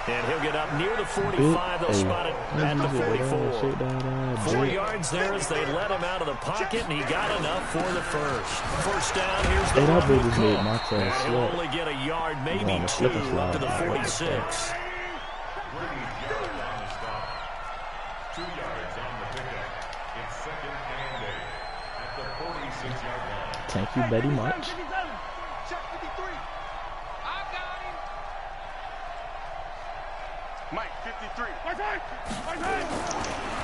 Speaker 1: And he'll get up near the 45. They'll spot it at the 44. 4 yards there as they let him out of the pocket, and he got enough for the first. First down, here's the run with Cook. And he'll only get a yard, maybe 2, up to the 46.
Speaker 2: Thank you very much.
Speaker 3: Mike, 53.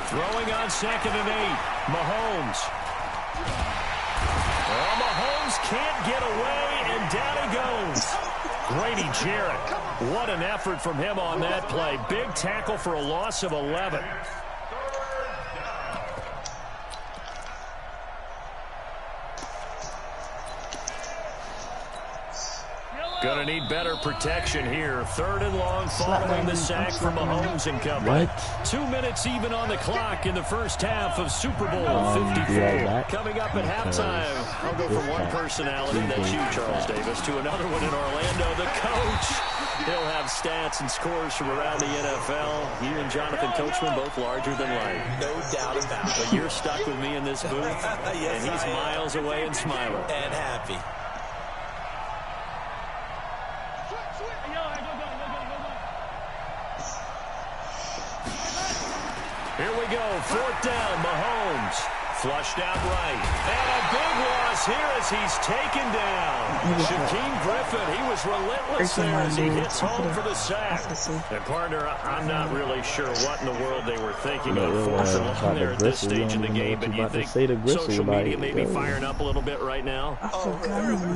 Speaker 1: Throwing on 2nd and 8. Mahomes. Well, Mahomes can't get away, and down he goes. Grady Jarrett. What an effort from him on that play. Big tackle for a loss of 11. Gonna need better protection here. 3rd and long following the sack from Mahomes and company. 2 minutes even on the clock in the first half of Super Bowl 54. Coming up at halftime, I'll go from one personality, that's you, Charles Davis, to another one in Orlando, the coach. He'll have stats and scores from around the NFL. You and Jonathan Coachman both larger than life.
Speaker 4: No doubt about it.
Speaker 1: But you're stuck with me in this booth,
Speaker 4: Yes,
Speaker 1: and he's miles away and smiling.
Speaker 4: And happy.
Speaker 1: Here we go, 4th down, Mahomes. Flushed out right. And a big loss here as he's taken down. Shaquem Griffin, he was relentless there as he hits home for the sack. And partner, I'm not really sure what in the world they were thinking of 4th and long there at this stage in the game. But you think social media may be firing up a little bit right now?
Speaker 4: Oh,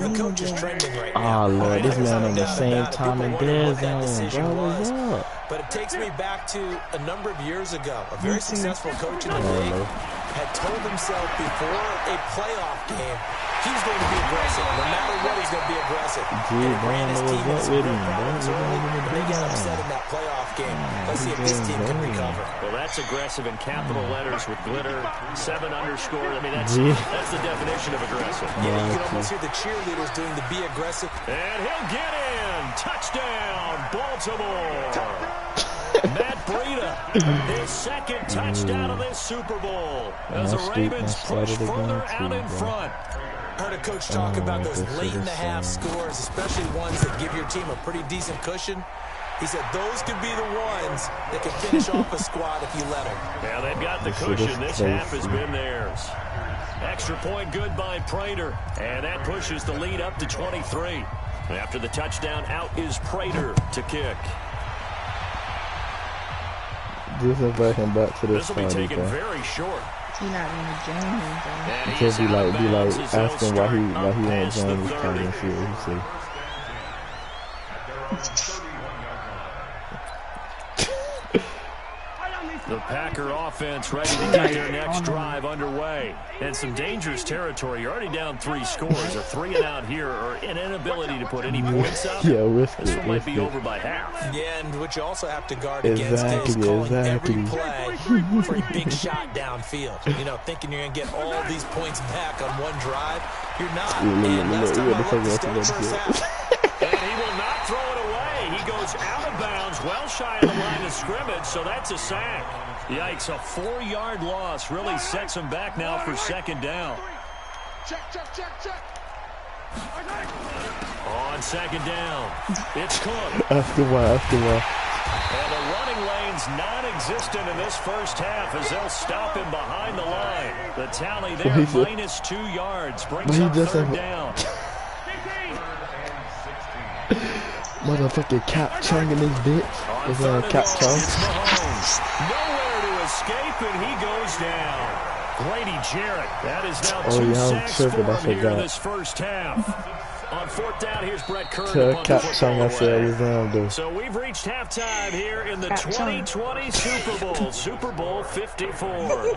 Speaker 4: the coach is trending right now.
Speaker 2: Oh, Lord, this man on the same time and dead zone, bro. What's up?
Speaker 4: But it takes me back to a number of years ago. A very successful coach in the league had told himself before a playoff game he's going to be aggressive. No matter what, he's going to be aggressive.
Speaker 2: Dude, ran his team into real problems
Speaker 4: early, and they got upset in that playoff game. Let's see if this team can recover.
Speaker 1: Well, that's aggressive in capital letters with glitter, 7 underscore. I mean, that's the definition of aggressive.
Speaker 4: Yeah, you can almost hear the cheerleaders doing the be aggressive.
Speaker 1: And he'll get in. Touchdown, Baltimore. Matt Breida, his 2nd touchdown of this Super Bowl as the Ravens push further out in front.
Speaker 4: Heard a coach talk about those late-in-the-half scores, especially ones that give your team a pretty decent cushion. He said those could be the ones that can finish off a squad if you let them.
Speaker 1: Yeah, they've got the cushion. This half has been theirs. Extra point good by Prater, and that pushes the lead up to 23. After the touchdown, out is Prater to kick.
Speaker 2: Just invite him back to this
Speaker 1: will be taken
Speaker 2: bro.
Speaker 1: very short.
Speaker 5: He not gonna join him, though.
Speaker 2: He can't be like asking why he won't join this party and see what he say.
Speaker 1: The Packer offense ready to get their next drive underway. And some dangerous territory. You're already down 3 scores. A 3 and out here, or an inability to put any points up.
Speaker 2: Yeah, risk
Speaker 1: this
Speaker 2: it,
Speaker 1: one might be over by half.
Speaker 4: Yeah, and what you also have to guard against is calling every play for a big shot downfield. You know, thinking you're going to get all these points back on one drive. You're not. And last time I looked, it's still the first half.
Speaker 1: And he will not throw it away. He goes out of bounds, well shy of the line of scrimmage, so that's a sack. Yikes, a 4-yard loss really sets him back now for 2nd down.
Speaker 3: Check.
Speaker 1: On 2nd down, it's Cook.
Speaker 2: After a while.
Speaker 1: And the running lane's non-existent in this first half as they'll stop him behind the line. The tally there, minus 2 yards, brings up 3rd down.
Speaker 2: Motherfucking Cap Chung in this bitch. Is Cap Chung?
Speaker 1: Nowhere to escape, and he goes down. Grady Jarrett, that is now 2 sacks for him here in this first half. On fourth down, here's Brett Kern. So we've reached halftime here in the 2020 Super Bowl, Super Bowl 54.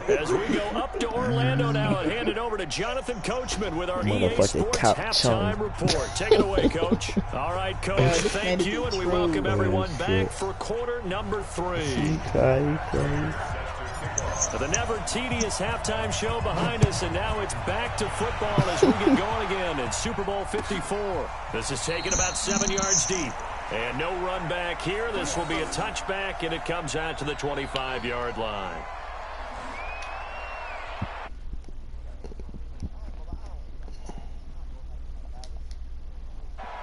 Speaker 1: As we go up to Orlando now and hand it over to Jonathan Coachman with our EA Sports halftime report. Take it away, Coach. All right, Coach, thank you, and we welcome everyone back for quarter number 3. The never tedious halftime show behind us, and now it's back to football as we get going again in Super Bowl 54. This is taken about 7 yards deep, and no run back here. This will be a touchback, and it comes out to the 25-yard line.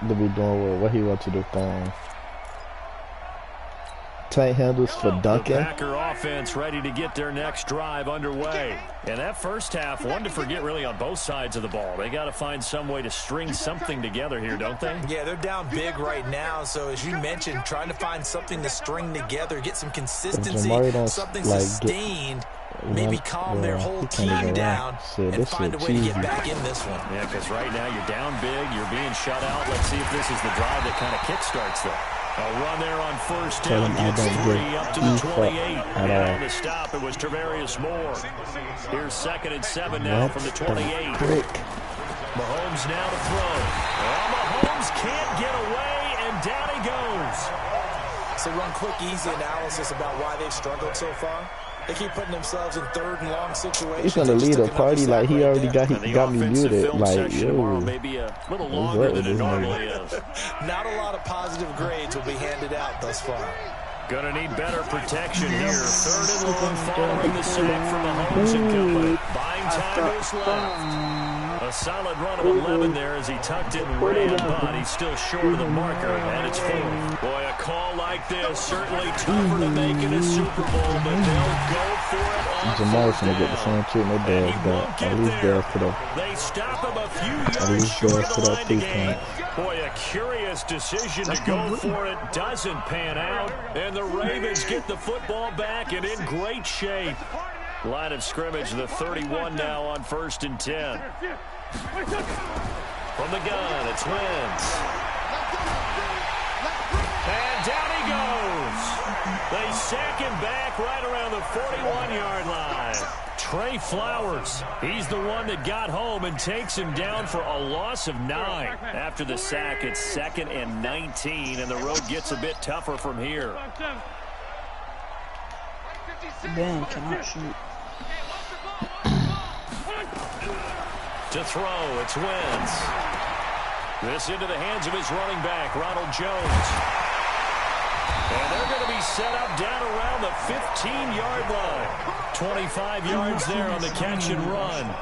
Speaker 2: They'll be doing what he wants to do. Tight handles for dunking.
Speaker 1: The Packer offense ready to get their next drive underway. And that first half, one to forget really on both sides of the ball. They got to find some way to string something together here, don't they?
Speaker 4: Yeah, they're down big right now. So as you mentioned, trying to find something to string together, get some consistency, something sustained. Maybe calm their whole team down and find a way to get back in this one.
Speaker 1: Yeah, because right now you're down big, you're being shut out. Let's see if this is the drive that kind of kickstarts them. A run there on first down gets 3 up to the 28. And on the stop, it was Travarius Moore. Here's 2nd and 7 now from the 28. Mahomes now to throw. Well, Mahomes can't get away, and down he goes.
Speaker 4: So run quick, easy analysis about why they've struggled so far. They keep putting themselves in 3rd and long situations.
Speaker 2: He's gonna lead a party like he already got me muted. Like, yo,
Speaker 1: maybe a little longer than it normally is.
Speaker 4: Not a lot of positive grades will be handed out thus far.
Speaker 1: Gonna need better protection here. 3rd and long following the sack from Mahomes and company. Buying time to his left. A solid run of 11 there as he tucked it and ran, but he's still short of the marker, and it's 4th. Boy, a call like this certainly tougher to make in a Super Bowl, but they'll go for it on
Speaker 2: Jamal's gonna get the same treatment Bears, but at least Bears put up.
Speaker 1: They stop him a few yards short of the line to gain. Boy, a curious decision to go for it doesn't pan out, and the Ravens get the football back and in great shape. Line of scrimmage, the 31 now on 1st and 10. From the gun, it's Wentz. And down he goes. They sack him back right around the 41-yard line. Trey Flowers, he's the one that got home and takes him down for a loss of 9. After the sack, it's 2nd and 19, and the road gets a bit tougher from here.
Speaker 5: Ben cannot shoot.
Speaker 1: To throw, it's Wentz. This into the hands of his running back, Ronald Jones. And they're going to be set up down around the 15-yard line. 25 yards there on the catch and run.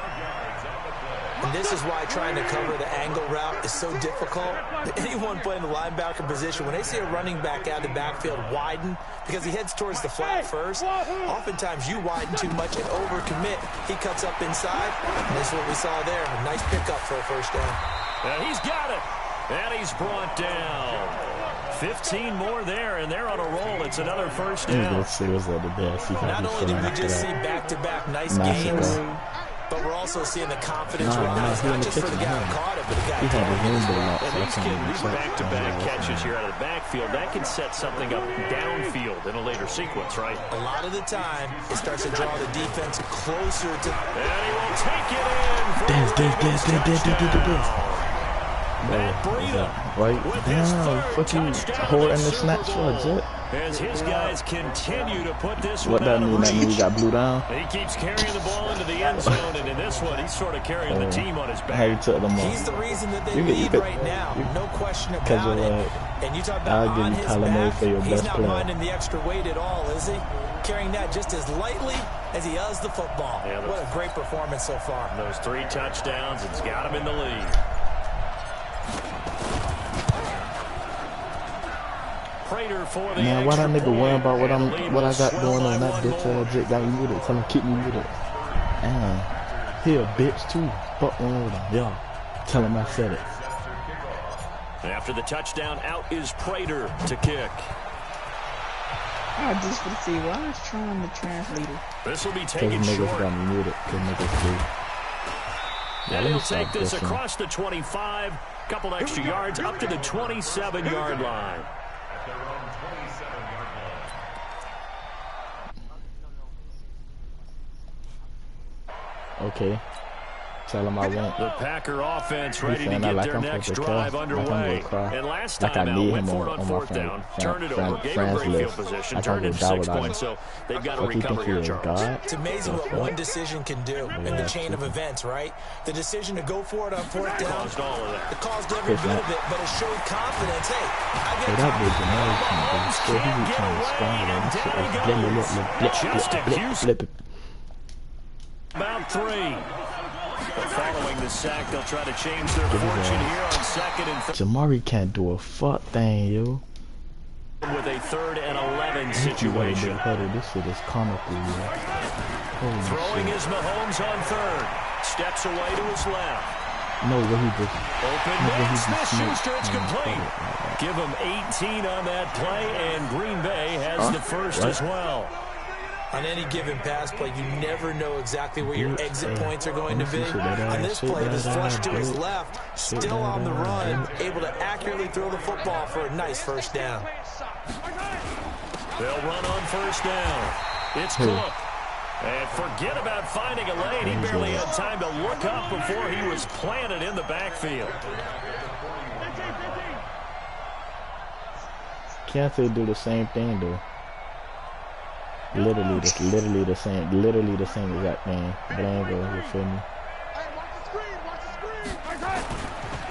Speaker 4: And this is why trying to cover the angle route is so difficult. Anyone playing the linebacker position, when they see a running back out of the backfield widen, because he heads towards the flat first, oftentimes you widen too much and overcommit. He cuts up inside, and this is what we saw there. A nice pickup for a first down.
Speaker 1: And he's got it. And he's brought down. 15 more there, and they're on a roll. It's another first down.
Speaker 4: Not only did we just see back-to-back nice games, but we're also seeing the confidence rise, not just for the guy who caught it, but the guy who caught it.
Speaker 1: These back-to-back catches here out of the backfield, that can set something up downfield in a later sequence, right?
Speaker 4: A lot of the time, it starts to draw the defense closer to...
Speaker 1: And he will take it in. Matt Breida with his third touchdown.
Speaker 2: Holding the snatch for it.
Speaker 1: As his guys continue to put this
Speaker 2: what
Speaker 1: one
Speaker 2: that
Speaker 1: out
Speaker 2: mean?
Speaker 1: of
Speaker 2: That mean he got blew down?
Speaker 1: He keeps carrying the ball into the end zone, and in this one, he's sort of carrying the team on his back.
Speaker 4: He's the reason that they lead right now. No question about it. And you talk about on his back, he's not minding the extra weight at all, is he? Carrying that just as lightly as he does the football. Yeah, what a great performance so far.
Speaker 1: Those 3 touchdowns, it's got him in the lead.
Speaker 2: Man, why that nigga worry about what I got going on? That bitch Jake got me muted. Tell him keep me muted. Damn, he a bitch too. Fuck on with him, y'all. Tell him I said it.
Speaker 1: After the touchdown, out is Prater to kick.
Speaker 5: I just want to see why I was trying to translate it.
Speaker 1: This will be taken short.
Speaker 2: Niggas got me muted. Cause niggas do.
Speaker 1: And he'll take this across the 25, couple extra yards up to the 27-yard line.
Speaker 2: Okay. Tell him I went.
Speaker 1: The Packer offense ready to get their next drive underway. And last time out, went for it on fourth down, turned it over, gave a great field position, turned into 6 points, so they've got to recover here, Charles.
Speaker 4: It's amazing what one decision can do in the chain of events, right? The decision to go for it on fourth down, it caused every bit of it, but it showed confidence. Hey,
Speaker 1: I get about 3. But following the sack, they'll try to change their fortune here on 2nd and 3rd.
Speaker 2: Jamari can't do a fuck thing, yo.
Speaker 1: With a 3rd and 11 situation.
Speaker 2: This shit is comical, yo.
Speaker 1: Throwing is Mahomes on 3rd. Steps away to his left.
Speaker 2: No, what he just...
Speaker 1: Open man, Smith-Schuster, it's complete. Give him 18 on that play, and Green Bay has the first as well.
Speaker 4: On any given pass play, you never know exactly where your exit points are going to be. On this play, it was flushed to his left, still on the run, able to accurately throw the football for a nice first down.
Speaker 1: They'll run on first down. It's Cook. And forget about finding a lane. He barely had time to look up before he was planted in the backfield.
Speaker 2: Can't they do the same thing, though? Literally the same exact thing. Blango, you feel me?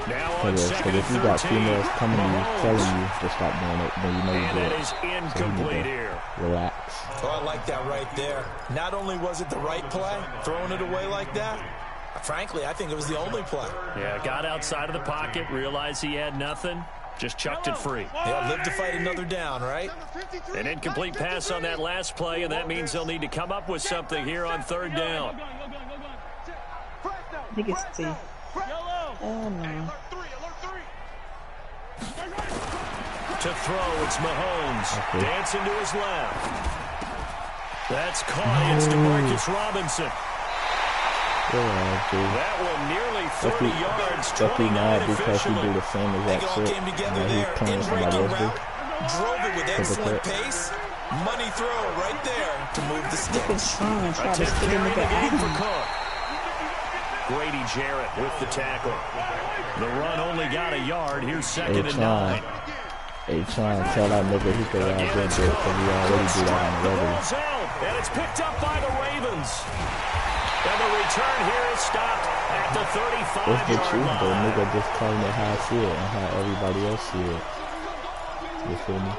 Speaker 2: Because if you got females coming to you, telling you to stop doing it, then you know you do it.
Speaker 1: Is incomplete here.
Speaker 2: Relax.
Speaker 4: Oh, I like that right there. Not only was it the right play, throwing it away like that, frankly, I think it was the only play.
Speaker 1: Yeah, got outside of the pocket, realized he had nothing. Just chucked it free.
Speaker 4: Yeah, live to fight another down, right?
Speaker 1: An incomplete pass on that last play, and that means they'll need to come up with something here on 3rd down.
Speaker 5: I think it's T. Oh, no.
Speaker 1: To throw, it's Mahomes. Dancing to his left. That's caught. It's DeMarcus Robinson. That one nearly 30 yards, 29
Speaker 2: because he do the same exact shit.
Speaker 4: Came together there in breaking route, drove it with excellent pace. Money throw right there to move the sticks.
Speaker 5: Try to stick in the game
Speaker 1: for Cook. Grady Jarrett with the tackle. The run only got a yard. Here's 2nd and 9.
Speaker 2: Hey, trying to tell that nigga he could ride that bit because we already do that on the regular.
Speaker 1: And it's picked up by the Ravens. And the return here is stopped at the 35-yard line.
Speaker 2: It's the truth, though. Nigga just telling it how I see it and how everybody else see it. You feel me?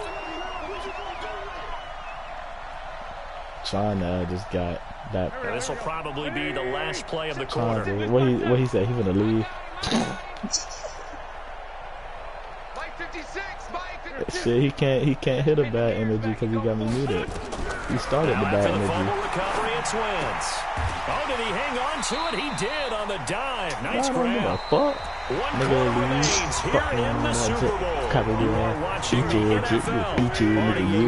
Speaker 2: China just got that.
Speaker 1: And this will probably be the last play of the quarter.
Speaker 2: What he said? He gonna leave. Shit, he can't hit a bad energy because he got me muted. He started the bad energy.
Speaker 1: Recovery, it's Wentz. Oh, did he hang on to it? He did on the dive. Nice grab.
Speaker 2: Fuck.
Speaker 1: Nigga remains here in the Super Bowl. You are watching the NFL nigga, you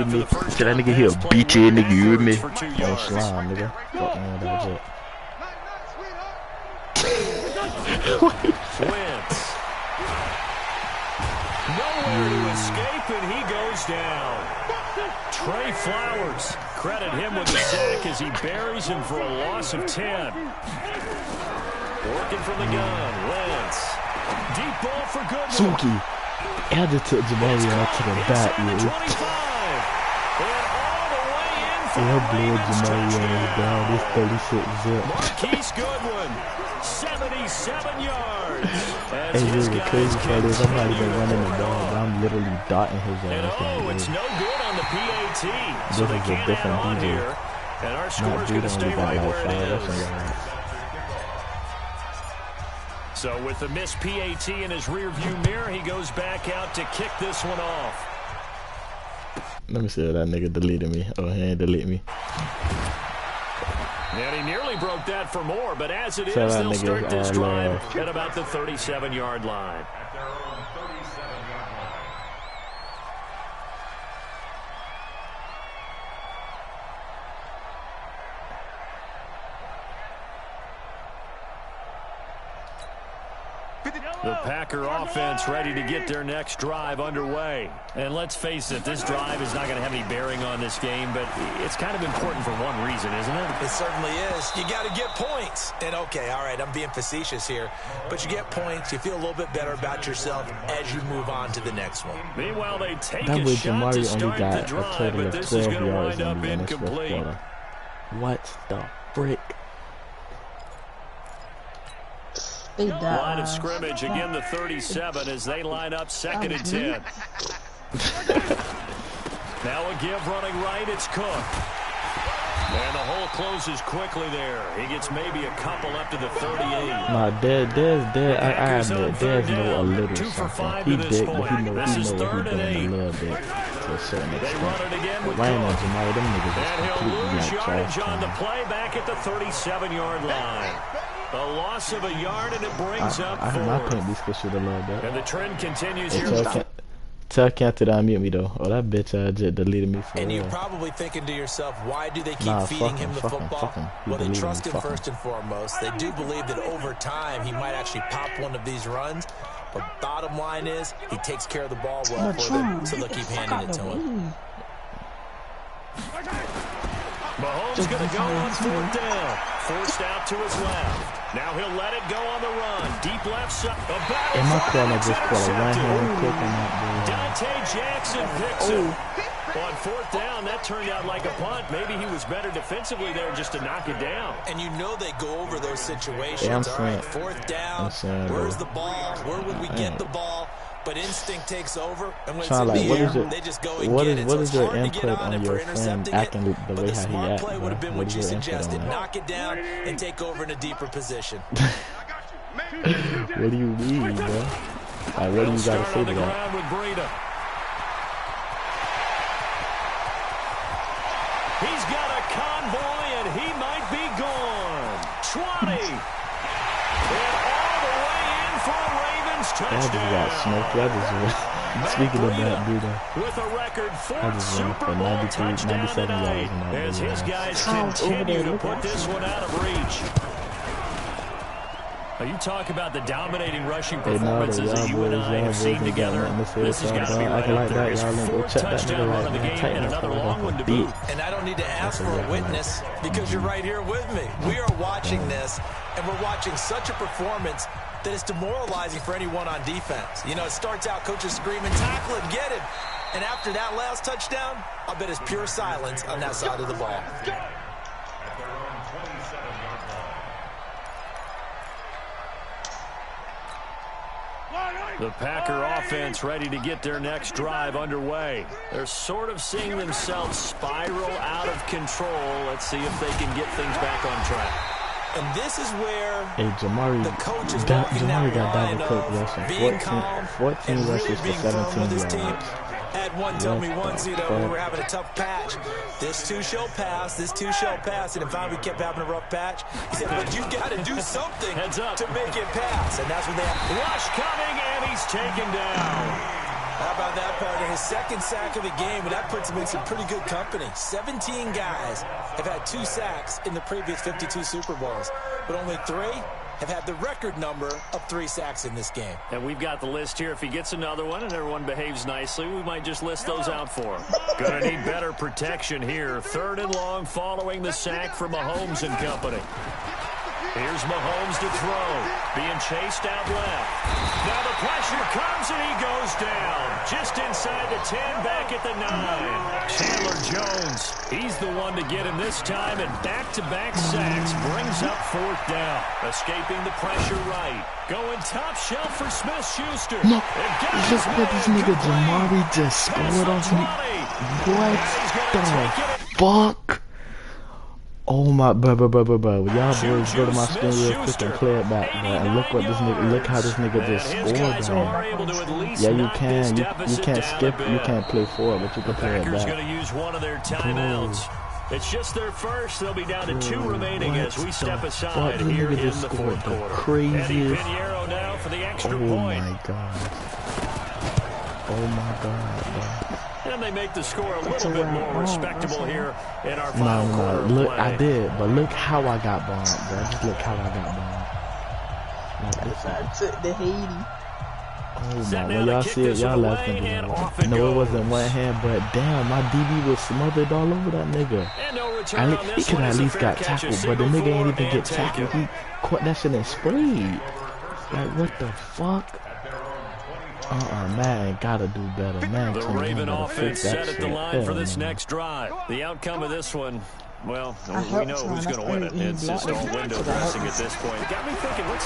Speaker 2: me. Should that nigga here BJ nigga, you with me? Oh, slime, nigga. Fuck man, that was it.
Speaker 1: Wentz. Nowhere to escape, and he goes down. Trey Flowers, credit him with the sack as he buries him for a loss of 10. Working from the gun, Wentz. Deep ball for Goodwin.
Speaker 2: Suki. Add it to Jamari out to the back, yo.
Speaker 1: And all the way in for
Speaker 2: Jamari down. This 36 zip.
Speaker 1: Marquise Goodwin, 77 yards.
Speaker 2: Hey, really, the crazy part is I'm not even running the ball, but I'm literally dotting his ass.
Speaker 1: And it's no good on the PAT.
Speaker 2: This is a different DJ.
Speaker 1: Here, and our score is going to stay right where it is. So with the missed PAT in his rearview mirror, he goes back out to kick this one off.
Speaker 2: Let me see if that nigga deleted me. Oh, he ain't delete me.
Speaker 1: And he nearly broke that for more, but as it is, they'll start this drive at about the 37-yard line. The Packer offense ready to get their next drive underway. And let's face it, this drive is not going to have any bearing on this game, but it's kind of important for one reason, isn't it?
Speaker 4: It certainly is. You got to get points. And okay, all right, I'm being facetious here, but you get points, you feel a little bit better about yourself as you move on to the next one.
Speaker 1: Meanwhile, they take a shot to start the drive, but this is going to wind up incomplete.
Speaker 2: What the frick?
Speaker 1: Line of scrimmage, again the 37 as they line up 2nd and 10. Now a give running right, it's Cook. And the hole closes quickly there. He gets maybe a couple up to the 38.
Speaker 2: Nah, there's no a little something. He big, but he knows he's doing a little bit to a certain extent.
Speaker 1: They run it again with
Speaker 2: Ryan and Jamari, them niggas
Speaker 1: and
Speaker 2: just
Speaker 1: he'll lose
Speaker 2: like
Speaker 1: yardage on the play back at the 37-yard line. A loss of a yard, and it brings up 4.
Speaker 2: I paint these kids shoot a little bit.
Speaker 1: And the trend continues here.
Speaker 2: Tell Cat to unmute me though. Oh, that bitch just deleted me for
Speaker 4: And
Speaker 2: real.
Speaker 4: you're probably thinking to yourself, why do they keep feeding him the football? Well, they trust him first and foremost. They do believe that over time he might actually pop one of these runs. But bottom line is, he takes care of the ball well for them, so they'll keep handing it to him.
Speaker 1: Mahomes going to go on 4th down. Forced out to his left. Now he'll let it go on the run. Deep left side. A battle Dante Jackson picks him. On 4th down, that turned out like a punt. Maybe he was better defensively there just to knock it down.
Speaker 4: And you know they go over those situations. All right, 4th down. Where's the ball? Where would we get the ball? But instinct takes over, and when it's in the air, they just go and get it. So it's hard to get on it for intercepting it, but the smart play would have been what you suggested. Knock it down and take over in a deeper position.
Speaker 2: What do you mean, bro? Like, what do you got to say to that?
Speaker 1: He's got a convoy, and he might be gone. 20. And all the way in for a Ravens touchdown.
Speaker 2: Got smoked. Speaking of that, dude,
Speaker 1: with a record 4th Super Bowl touchdown tonight, as his guys continue to put this one out of reach. You talk about the dominating rushing performances that you and I have seen together. This has got to be right up there. His 4th touchdown run of the game and another long one to boot.
Speaker 4: And I don't need to ask for a witness because you're right here with me. We are watching this, and we're watching such a performance that is demoralizing for anyone on defense. You know, it starts out coaches screaming, tackle him, get him. And after that last touchdown, I'll bet it's pure silence on that side of the ball.
Speaker 1: The Packer offense ready to get their next drive underway. They're sort of seeing themselves spiral out of control. Let's see if they can get things back on track.
Speaker 4: And this is where
Speaker 2: the
Speaker 4: coach is walking that line of being calm
Speaker 2: 14
Speaker 4: and
Speaker 2: rushes
Speaker 4: really being
Speaker 2: for 17
Speaker 4: firm with his team.
Speaker 2: yards.
Speaker 4: Had one tell me once, you know, when we were having a tough patch, this too shall pass, this too shall pass. And if we kept having a rough patch, he said, but you got to do something to make it pass. And that's when they have
Speaker 1: rush coming, and he's taken down.
Speaker 4: How about that part? His 2nd sack of the game, and that puts him in some pretty good company. 17 guys have had 2 sacks in the previous 52 Super Bowls, but only 3 have had the record number of 3 sacks in this game.
Speaker 1: And we've got the list here. If he gets another one and everyone behaves nicely, we might just list those out for him. Gonna need better protection here. 3rd and long following the sack from Mahomes and company. Here's Mahomes to throw. Being chased out left. Now the pressure comes and he goes down. Just inside the 10, back at the 9. Chandler Jones. He's the one to get him this time, and back-to-back sacks brings up 4th down. Escaping the pressure right. Going top shelf for Smith-Schuster.
Speaker 2: No, just let this nigga Jamari just scored off me. What the fuck? Oh my, bro. Y'all boys go to my screen real quick and play it back, bro. And look what this nigga, look how this nigga just scored, bro. Yeah, you can. You can't skip. You can't play forward, but you can play it back.
Speaker 1: Going to use one of their timeouts. It's just their first. They'll be down to 2 remaining as we step aside here in the 4th quarter.
Speaker 2: Craziest.
Speaker 1: Eddie Pinheiro now for the extra point.
Speaker 2: Oh my god, bro.
Speaker 1: And they make the score a little bit more respectable here in our final quarter.
Speaker 2: Look, I did, but look how I got bombed, bro. Just look how I got bombed. Like,
Speaker 5: I took the Haiti.
Speaker 2: Oh my, when y'all see it, y'all laughing. No, it wasn't one hand, but damn, my DB was smothered all over that nigga. He could have at least got tackled, but the nigga ain't even get tackled. He caught that shit and sprayed. Like, what the fuck? Man, gotta do better. Man,
Speaker 1: the Raven offense set at the line for this next drive. The outcome of this one, well, we know who's going to win it. It's just all window dressing at this point. It got me thinking, what's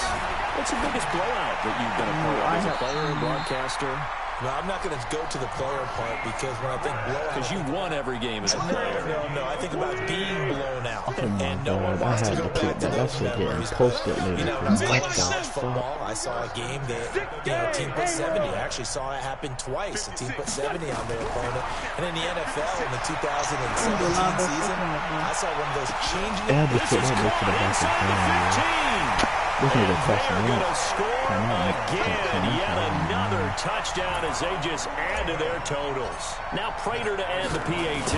Speaker 1: the biggest blowout that you've been a part of as a player and broadcaster?
Speaker 4: No, I'm not going to go to the player part because when I think blowout...
Speaker 1: Because you won every game as a player.
Speaker 4: No. I think about being blown out. And no one
Speaker 2: I
Speaker 4: wants
Speaker 2: had
Speaker 4: to go back to
Speaker 2: that
Speaker 4: those
Speaker 2: shit getting
Speaker 4: memories.
Speaker 2: posted later.
Speaker 4: You know,
Speaker 2: What the
Speaker 4: college
Speaker 2: fuck?
Speaker 4: football, I saw a game that, team put 70. I actually saw it happen twice. The team put 70 on their opponent. And in the NFL in the 2017 season, I saw one of those changing...
Speaker 2: Yeah, just put that bitch to the back of the game. This nigga touching
Speaker 1: going to score again. Yet another touchdown as they just add to their totals. Now Prater to add the PAT.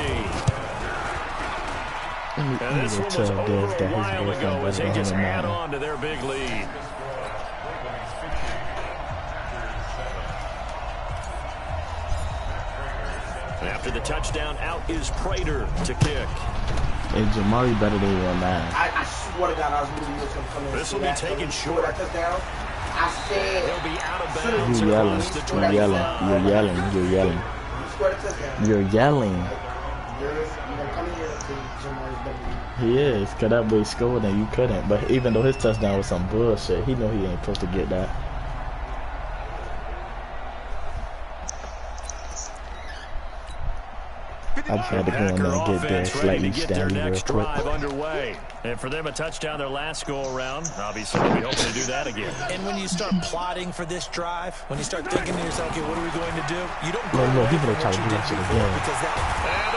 Speaker 1: And this one was over a while ago as they just add on to their big lead. After the touchdown, out is Prater to kick.
Speaker 2: Hey, Jamari better than you on that.
Speaker 6: I swear to God, I was moving this one coming.
Speaker 1: This will be taken short.
Speaker 6: I said
Speaker 1: he'll be out of bounds.
Speaker 2: You're yelling. You're yelling. He is, cause that boy scored and you couldn't. But even though his touchdown was some bullshit, he know he ain't supposed to get that. I just had to go in there and get there slightly standing real quick.
Speaker 1: Underway. And for them, a touchdown their last go-around. Obviously, we hope to do that again.
Speaker 4: And when you start plotting for this drive, when you start thinking to yourself, okay, what are we going to do? You don't go
Speaker 2: no, he gonna try to do that shit again.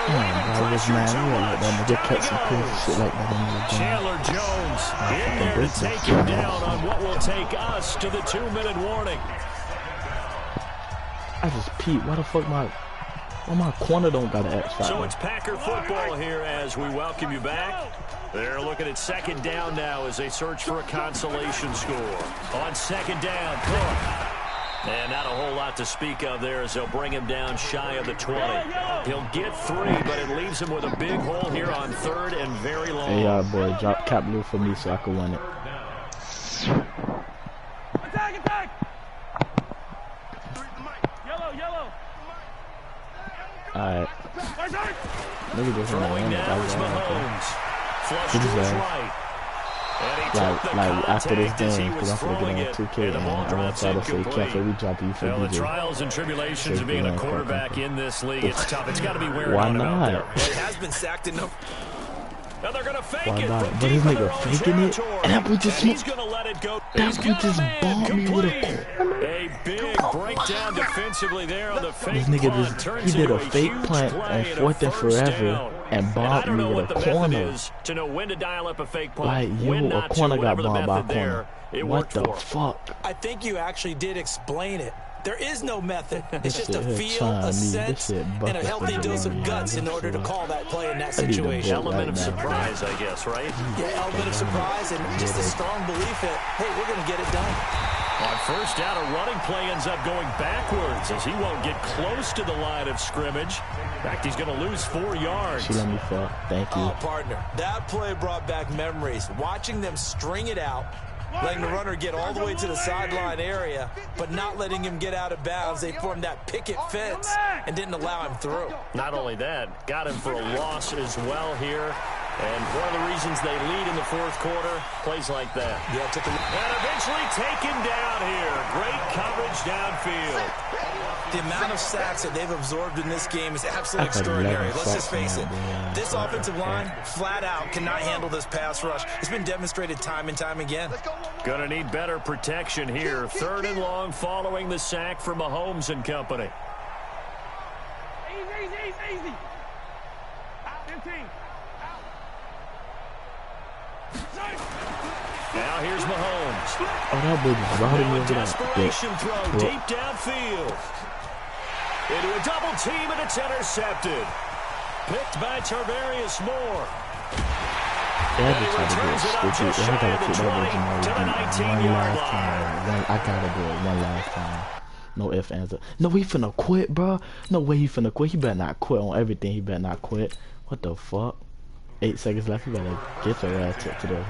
Speaker 2: I was mad. You won't let that nigga catch some crazy shit like that in the game.
Speaker 1: Chandler Jones in there to take him down on what will take us to the 2-minute warning.
Speaker 2: I just peeped. Why the fuck my corner don't got an X factor?
Speaker 1: So it's Packer football here as we welcome you back. They're looking at second down now as they search for a consolation score. On second down, Cook. And not a whole lot to speak of there as they'll bring him down shy of the 20. He'll get 3, but it leaves him with a big hole here on third and very long.
Speaker 2: Hey, boy, drop cap blue for me so I can win it.
Speaker 3: Attack! Yellow!
Speaker 2: Alright. Maybe just
Speaker 1: throwing now is Mahomes. Flush to his right.
Speaker 2: Like after this game, because I'm going to get on 2K, and I want y'all to say, careful, we drop you for DJ.
Speaker 1: The trials and tribulations of being a quarterback in this league, it's tough. It's got to be wearing on out there.
Speaker 4: It has been sacked enough.
Speaker 1: Now they're gonna fake
Speaker 2: Why
Speaker 1: it.
Speaker 2: not? But this nigga faking it, and that boy just
Speaker 1: he's gonna let it go.
Speaker 2: That boy just bombed me with a corner.
Speaker 1: A big breakdown defensively there on the fake
Speaker 2: This nigga
Speaker 1: punt.
Speaker 2: he did a fake punt and 4th and forever and bombed me with a corner.
Speaker 1: To know when to dial up a fake punt,
Speaker 2: like a corner got bombed by a corner. What the fuck?
Speaker 4: I think you actually did explain it. There is no method. It's just a feel, a sense, and a healthy dose of guts in order to call that play in that situation.
Speaker 1: Element of surprise, I guess, right?
Speaker 4: Yeah, element of surprise and just a strong belief that, hey, we're going to get it done.
Speaker 1: On first down, a running play ends up going backwards as he won't get close to the line of scrimmage. In fact, he's going to lose 4 yards.
Speaker 2: She let me fall. Thank you.
Speaker 4: Oh, partner, that play brought back memories. Watching them string it out, letting the runner get all the way to the sideline area, but not letting him get out of bounds. They formed that picket fence and didn't allow him through.
Speaker 1: Not only that, got him for a loss as well here. And one of the reasons they lead in the 4th quarter, plays like that.
Speaker 4: Yeah,
Speaker 1: and eventually taken down here. Great coverage downfield.
Speaker 4: The amount of sacks that they've absorbed in this game is absolutely extraordinary. Let's just face it. This offensive line, flat out, cannot handle this pass rush. It's been demonstrated time and time again.
Speaker 1: Gonna need better protection here. 3rd and long following the sack from Mahomes and company.
Speaker 3: Easy. 15.
Speaker 1: Now here's Mahomes.
Speaker 2: Oh, that boy just routed me over that.
Speaker 1: Desperation throw deep downfield. Into a double team, and it's intercepted. Picked by Tarvarius Moore.
Speaker 2: Yeah, I tried to get stupid. Yeah, I gotta keep that with Jamari one last time. I gotta do it one last time. No ifs, ands. No, he finna quit, bro. No way he finna quit. He better not quit on everything. He better not quit. What the fuck? 8 seconds left. You better get your ass to the...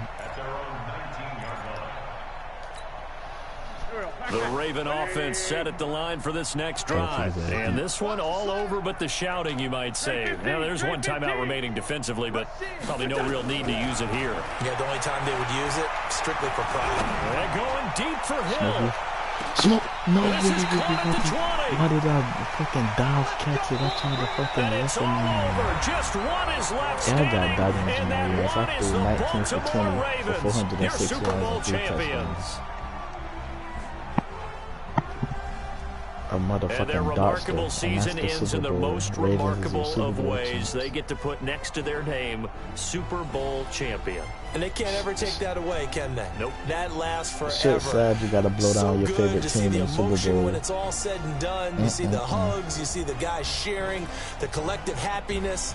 Speaker 1: The Raven offense set at the line for this next drive. And this one all over but the shouting, you might say. Now, there's one timeout remaining defensively, but probably no real need to use it here.
Speaker 4: Yeah, the only time they would use it, strictly for pride.
Speaker 1: They're going deep for Hill.
Speaker 2: Smoke. No, why did I fucking dive catch it? I tried to fucking
Speaker 1: it's all over. Just one is left standing.
Speaker 2: Yeah, I got dodging Jamari. Yes, I threw 19 for 20 for 406
Speaker 1: Super Bowl
Speaker 2: yards and 3
Speaker 1: champions.
Speaker 2: touchdowns. A motherfucking
Speaker 1: and their remarkable
Speaker 2: Dodster,
Speaker 1: season ends in the most
Speaker 2: Ravens
Speaker 1: remarkable of ways. They get to put next to their name Super Bowl champion.
Speaker 4: And they can't ever take that away, can they?
Speaker 1: Nope.
Speaker 4: That lasts forever.
Speaker 2: Shit sad you gotta blow down your favorite team in the Super Bowl.
Speaker 4: When it's all said and done, you see the hugs, you see the guys sharing, the collective happiness.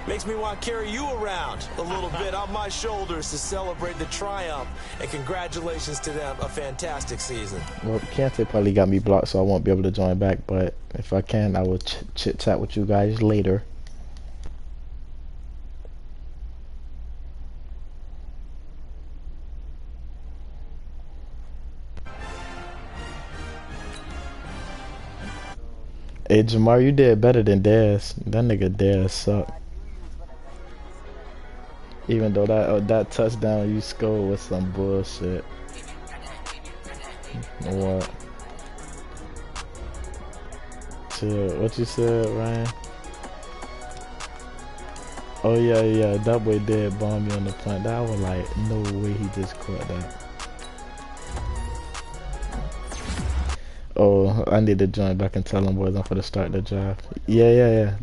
Speaker 4: Makes me want to carry you around a little bit on my shoulders to celebrate the triumph. And congratulations to them, a fantastic season.
Speaker 2: Well, Kante probably got me blocked, so I won't be able to join back. But if I can, I will chit-chat with you guys later. Hey, Jamar, you did better than Dez. That nigga Dez sucked. Even though that touchdown you scored was some bullshit. What? Chill. What you said, Ryan? Oh yeah, that boy did bomb me on the punt. That was like, no way he just caught that. Oh, I need to join back and tell them boys I'm for to start the drive. Yeah.